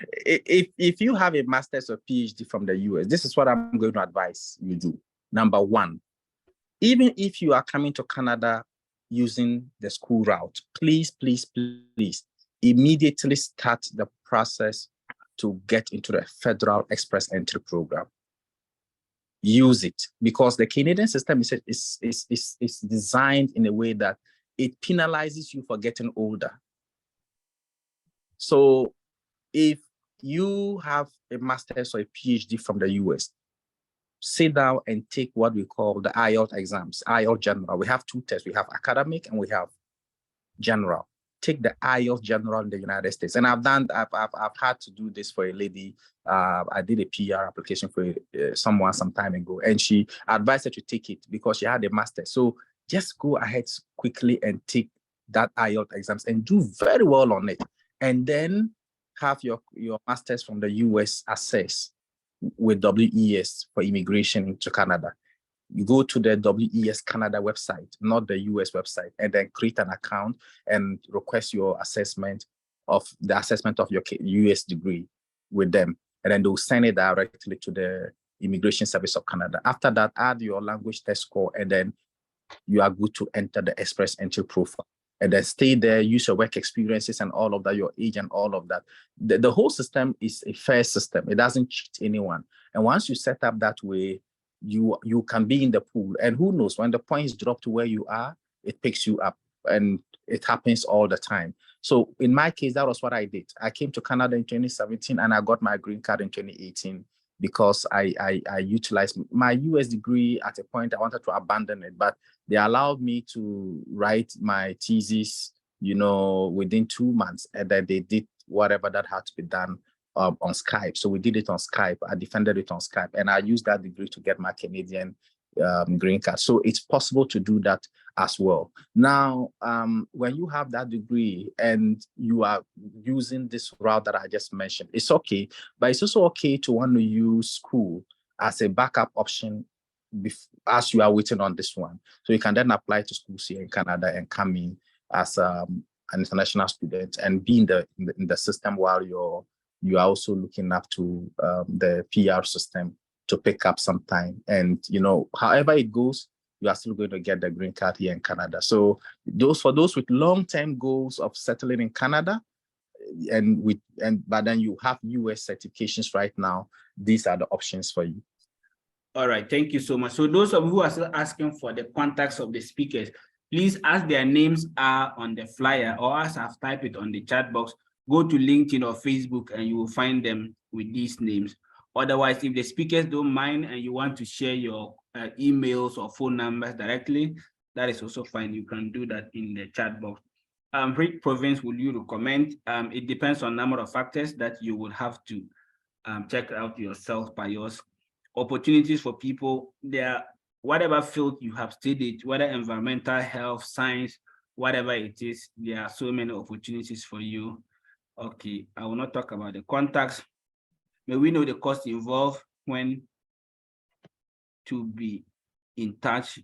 if you have a master's or PhD from the US, this is what I'm going to advise you do. Number one, even if you are coming to Canada using the school route, please immediately start the process to get into the Federal Express Entry Program. Use it, because the Canadian system is designed in a way that it penalizes you for getting older. So if you have a master's or a PhD from the US, sit down and take what we call the IELTS exams, IELTS General. We have two tests. We have academic and we have general. Take the IELTS General in the United States. And I've had to do this for a lady. I did a PR application for someone some time ago, and she advised her to take it because she had a master. So just go ahead quickly and take that IELTS exams and do very well on it. And then have your masters from the US assessed with WES for immigration into Canada. You go to the WES Canada website, not the US website, and then create an account and request your assessment of your US degree with them. And then they'll send it directly to the Immigration Service of Canada. After that, add your language test score, and then you are good to enter the Express Entry profile. And then stay there, use your work experiences and all of that, your age and all of that. The whole system is a fair system. It doesn't cheat anyone. And once you set up that way, you can be in the pool. And who knows, when the points drop to where you are, it picks you up. And it happens all the time. So in my case, that was what I did. I came to Canada in 2017 and I got my green card in 2018 because I utilized my US degree. At a point, I wanted to abandon it, but they allowed me to write my thesis, within 2 months, and then they did whatever that had to be done on Skype. So we did it on Skype. I defended it on Skype, and I used that degree to get my Canadian green card. So it's possible to do that as well. Now, when you have that degree and you are using this route that I just mentioned, it's okay, but it's also okay to want to use school as a backup option as you are waiting on this one. So you can then apply to schools here in Canada and come in as an international student and be in the system while you are also looking up to the PR system to pick up some time. And, however it goes, you are still going to get the green card here in Canada. So for those with long-term goals of settling in Canada, but then you have US certifications right now, these are the options for you. All right, thank you so much. So those of you who are still asking for the contacts of the speakers, please, as their names are on the flyer or as I've typed it on the chat box, go to LinkedIn or Facebook and you will find them with these names. Otherwise, if the speakers don't mind and you want to share your emails or phone numbers directly, that is also fine. You can do that in the chat box. Which province would you recommend? It depends on number of factors that you would have to check out yourself by yours. Opportunities for people, there, whatever field you have studied, whether environmental health, science, whatever it is, there are so many opportunities for you. Okay, I will not talk about the contacts. May we know the cost involved when to be in touch,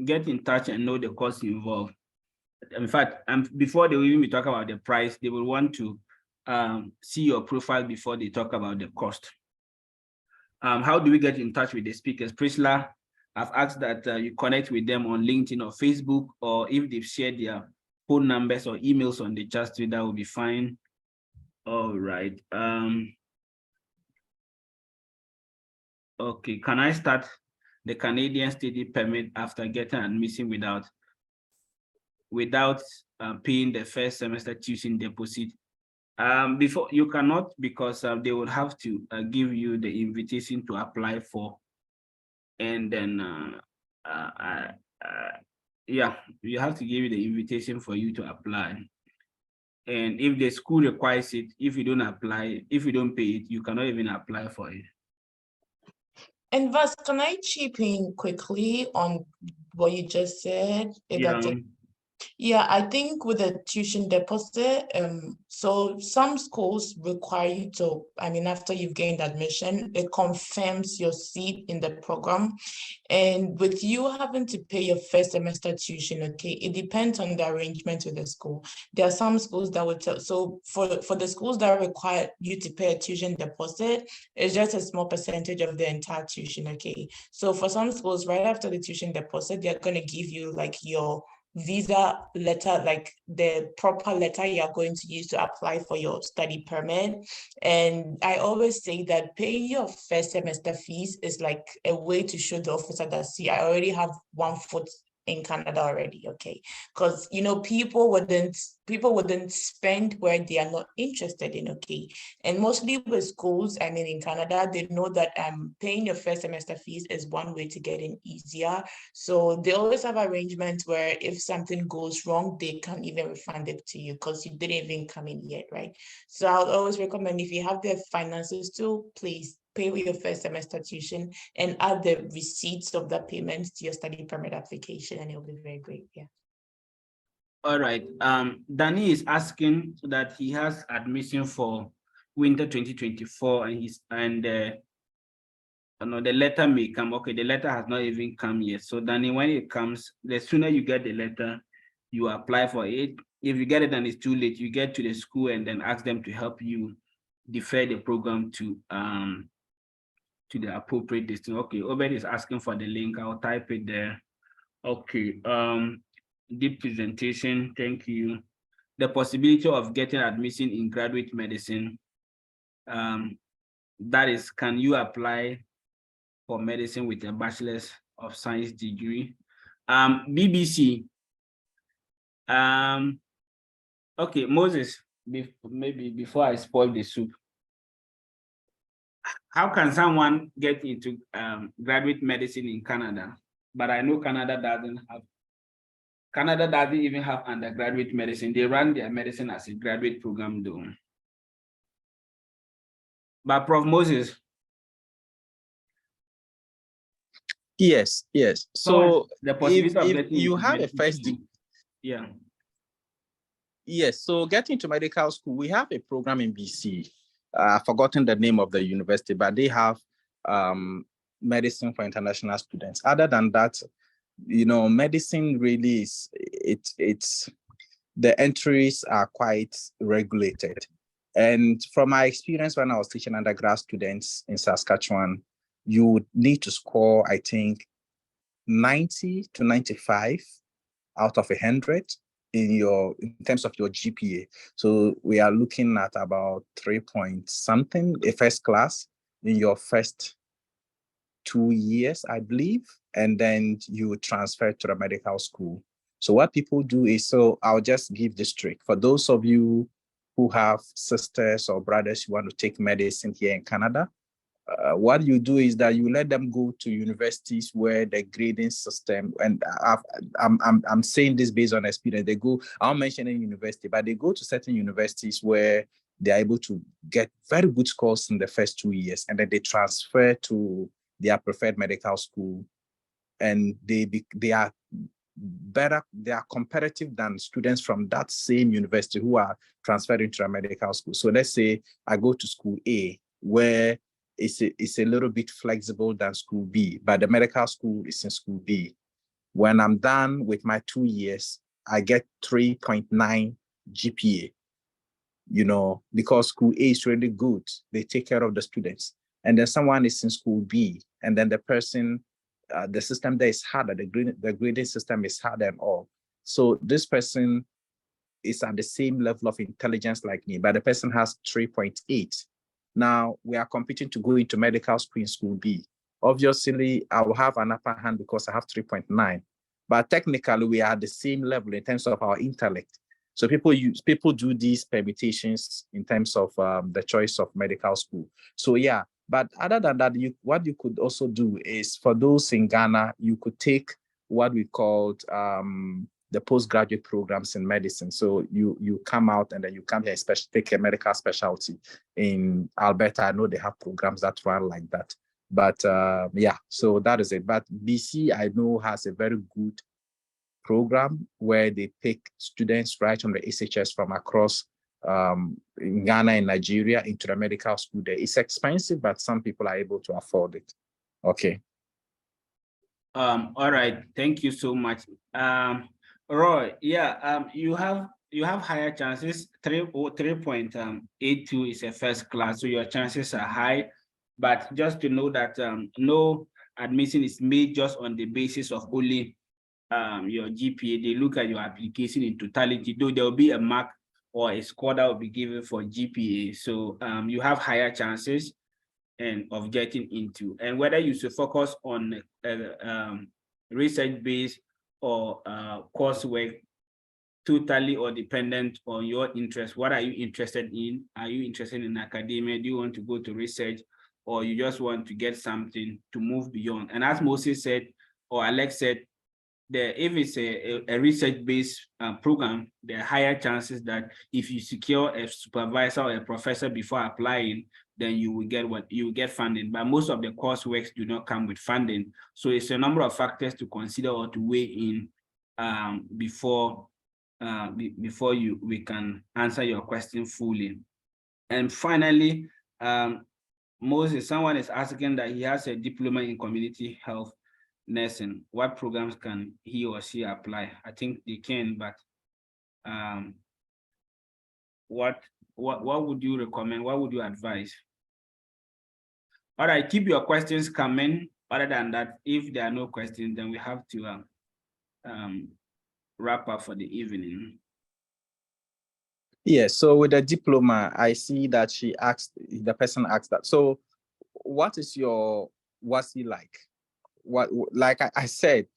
get in touch and know the cost involved. In fact, before they will even be talking about the price, they will want to see your profile before they talk about the cost. How do we get in touch with the speakers? Priscilla, I've asked that you connect with them on LinkedIn or Facebook, or if they've shared their phone numbers or emails on the chat stream, that will be fine. All right. Okay, can I start the Canadian study permit after getting admission without paying the first semester tuition deposit? Before you cannot, because they would have to give you the invitation to apply for, and then yeah, you have to give you the invitation for you to apply. And if the school requires it, if you don't apply, if you don't pay it, you cannot even apply for it. And Vas, can I chip in quickly on what you just said? Yeah, I think with the tuition deposit, so some schools require you to, after you've gained admission, it confirms your seat in the program. And with you having to pay your first semester tuition, okay, it depends on the arrangement with the school. There are some schools that would tell, so for the schools that require you to pay a tuition deposit, it's just a small percentage of the entire tuition, okay? So for some schools, right after the tuition deposit, they're going to give you like your visa letter, like the proper letter you're going to use to apply for your study permit. And I always say that paying your first semester fees is like a way to show the officer that, see, I already have one foot in Canada already, okay? Because people wouldn't spend where they are not interested in, okay? And mostly with schools, I mean in Canada, they know that paying your first semester fees is one way to get in easier. So they always have arrangements where if something goes wrong, they can't even refund it to you because you didn't even come in yet, right? So I'll always recommend, if you have the finances to, please pay with your first semester tuition and add the receipts of that payment to your study permit application, and it'll be very great. Yeah. All right. Danny is asking that he has admission for winter 2024, and the letter may come. Okay, the letter has not even come yet. So Danny, when it comes, the sooner you get the letter, you apply for it. If you get it and it's too late, you get to the school and then ask them to help you defer the program to the appropriate distance. Okay, Obed is asking for the link. I'll type it there. Okay. Deep presentation. Thank you. The possibility of getting admission in graduate medicine. That is, can you apply for medicine with a Bachelor's of Science degree? BBC. Okay, Moses, maybe before I spoil the soup, how can someone get into graduate medicine in Canada? But I know Canada doesn't even have undergraduate medicine. They run their medicine as a graduate program though. But Prof. Moses. Yes. So the possibility of if you have a first degree. Yeah. Yes, so getting to medical school, we have a program in BC. I've forgotten the name of the university, but they have medicine for international students. Other than that, medicine really is, it's the entries are quite regulated. And from my experience when I was teaching undergrad students in Saskatchewan, you would need to score, I think, 90 to 95 out of 100 in terms of your GPA. So we are looking at about 3 point something, a first class in your first 2 years, I believe, and then you transfer to the medical school. So what people do is, so I'll just give this trick. For those of you who have sisters or brothers who want to take medicine here in Canada, what you do is that you let them go to universities where the grading system, and I'm saying this based on experience, they go, I'm mentioning university, but they go to certain universities where they're able to get very good scores in the first 2 years, and then they transfer to their preferred medical school, and they are better, they are competitive than students from that same university who are transferring to a medical school. So let's say I go to school A, where it's a little bit flexible than school B, but the medical school is in school B. When I'm done with my 2 years, I get 3.9 GPA, because school A is really good. They take care of the students. And then someone is in school B, and then the person, the system there is harder, the grading system is harder and all. So this person is at the same level of intelligence like me, but the person has 3.8. Now we are competing to go into medical school in school B. Obviously, I will have an upper hand because I have 3.9, but technically we are at the same level in terms of our intellect. So people do these permutations in terms of the choice of medical school. So yeah, but other than that, what you could also do is, for those in Ghana, you could take what we called the postgraduate programs in medicine. So you come out and then you come here, especially take a medical specialty in Alberta. I know they have programs that run like that. But yeah, so that is it. But BC, I know, has a very good program where they pick students right on the SHS from across in Ghana and Nigeria into the medical school there. It's expensive, but some people are able to afford it. Okay. All right. Thank you so much. Roy, yeah, you have higher chances. 3.82 is a first class, so your chances are high. But just to know that no admission is made just on the basis of only your GPA. They look at your application in totality, though there will be a mark or a score that will be given for GPA. So you have higher chances of getting into, and whether you should focus on research-based or coursework totally or dependent on your interest? What are you interested in? Are you interested in academia? Do you want to go to research, or you just want to get something to move beyond? And as Moses said, or Alex said, if it's a research-based program, there are higher chances that if you secure a supervisor or a professor before applying, then you will get funding. But most of the coursework do not come with funding. So it's a number of factors to consider or to weigh in before we can answer your question fully. And finally, Moses, someone is asking that he has a diploma in community health nursing. What programs can he or she apply? I think they can, but what would you recommend? What would you advise? All right, keep your questions coming. Other than that, if there are no questions, then we have to wrap up for the evening. Yeah, so with the diploma, I see that the person asked that. So what is your WASSCE like? Like I said,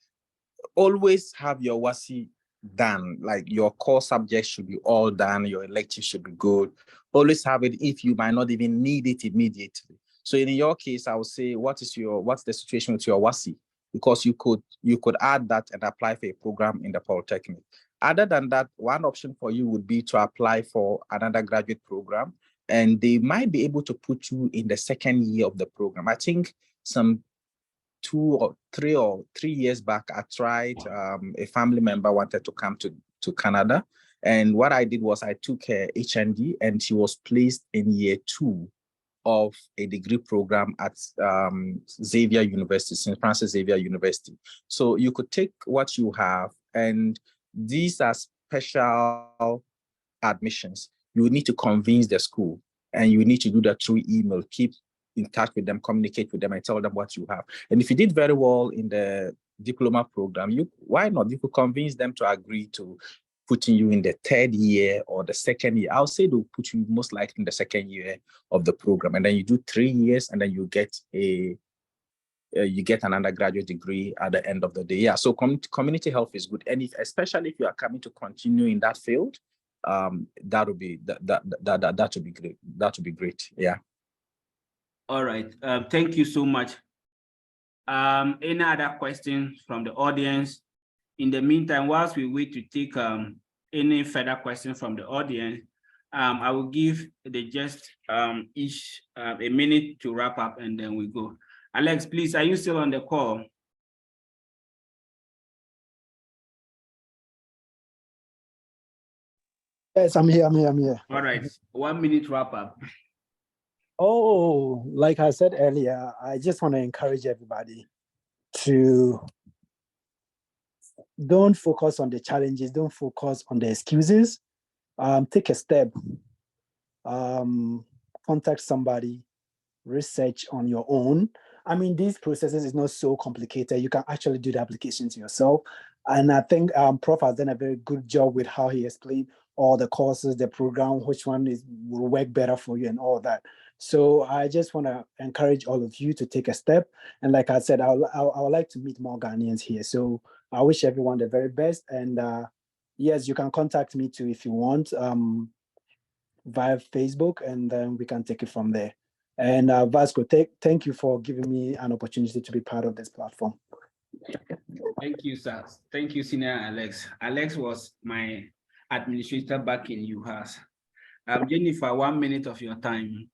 always have your WASSCE done. Like your core subjects should be all done. Your electives should be good. Always have it if you might not even need it immediately. So in your case, I would say, what's the situation with your WASSCE? Because you could add that and apply for a program in the Polytechnic. Other than that, one option for you would be to apply for an undergraduate program, and they might be able to put you in the second year of the program. I think some 2 or 3 years back, I tried, a family member wanted to come to Canada. And what I did was I took her HND, and she was placed in year 2 of a degree program at Xavier University, St. Francis Xavier University. So you could take what you have, and these are special admissions. You need to convince the school, and you need to do that through email. Keep in touch with them, communicate with them, and tell them what you have. And if you did very well in the diploma program, why not? You could convince them to agree to putting you in the 3rd year or the 2nd year. I'll say they'll put you most likely in the 2nd year of the program, and then you do 3 years, and then you get an undergraduate degree at the end of the day. Yeah, so community health is good, and especially if you are coming to continue in that field, that would be great. That would be great. Yeah. All right. Thank you so much. Any other questions from the audience? In the meantime, whilst we wait to take any further questions from the audience, I will give each a minute to wrap up, and then we go. Alex, please, are you still on the call? Yes, I'm here. All right, 1 minute wrap up. Oh, like I said earlier, I just want to encourage everybody to don't focus on the challenges, don't focus on the excuses. Take a step, contact somebody, research on your own. I mean, these processes is not so complicated. You can actually do the applications yourself. And I think Prof has done a very good job with how he explained all the courses, the program, which one will work better for you and all that. So I just want to encourage all of you to take a step. And like I said, I would like to meet more Ghanaians here. So I wish everyone the very best. And yes, you can contact me too if you want via Facebook, and then we can take it from there. And Vasco, thank you for giving me an opportunity to be part of this platform. Thank you, sir. Thank you, Senior Alex. Alex was my administrator back in UHAS. Jennifer, 1 minute of your time.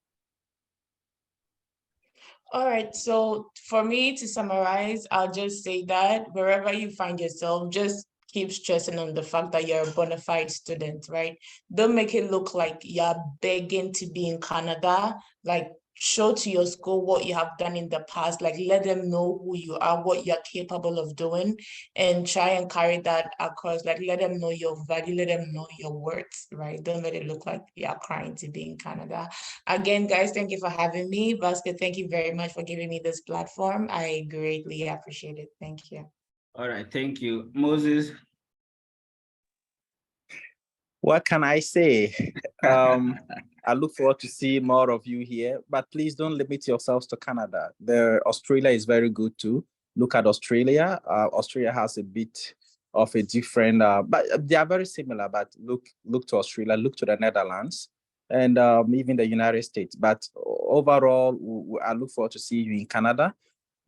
All right, so for me to summarize, I'll just say that wherever you find yourself, just keep stressing on the fact that you're a bona fide student, right? Don't make it look like you're begging to be in Canada. Like, show to your school what you have done in the past. Like, let them know who you are, what you're capable of doing, and try and carry that across. Like, let them know your value, let them know your worth, right? Don't let it look like you're crying to be in Canada. Again, guys, thank you for having me. Vasco, thank you very much for giving me this platform. I greatly appreciate it. Thank you. All right, thank you. Moses? What can I say? I look forward to see more of you here, but please don't limit yourselves to Canada. Australia is very good too. Look at Australia. Australia has a bit of a different, but they are very similar. But look to Australia, look to the Netherlands, and even the United States. But overall, I look forward to see you in Canada.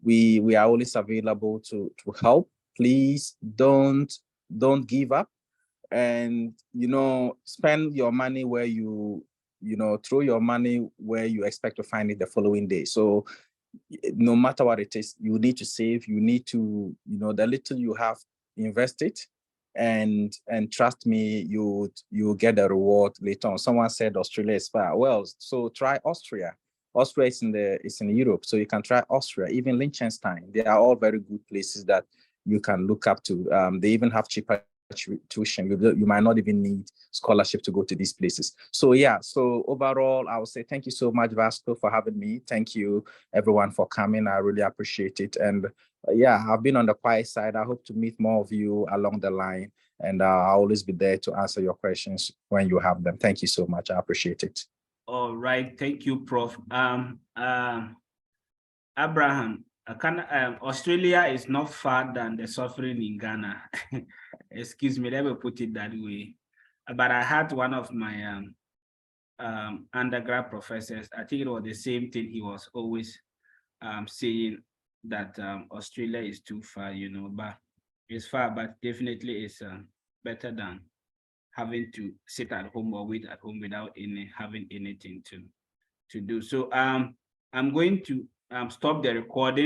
We are always available to help. Please don't give up, and spend your money where throw your money where you expect to find it the following day. So no matter what it is, you need to save. You need to, the little you have, invest it, and trust me, you get a reward later on. Someone said Australia is far. Well, so try Austria. Austria is in Europe, so you can try Austria, even Liechtenstein. They are all very good places that you can look up to. They even have cheaper tuition. You might not even need scholarship to go to these places. So yeah, so overall, I would say thank you so much, Vasco, for having me. Thank you everyone for coming. I really appreciate it. And yeah, I've been on the quiet side. I hope to meet more of you along the line, and I'll always be there to answer your questions when you have them. Thank you so much. I appreciate it. All right, thank you, Prof. Abraham, Australia is not far than the suffering in Ghana. Excuse me, let me put it that way. But I had one of my undergrad professors, I think it was the same thing. He was always saying that Australia is too far, but it's far, but definitely it's better than having to sit at home or wait at home without having anything to do. So I'm going to stop the recording.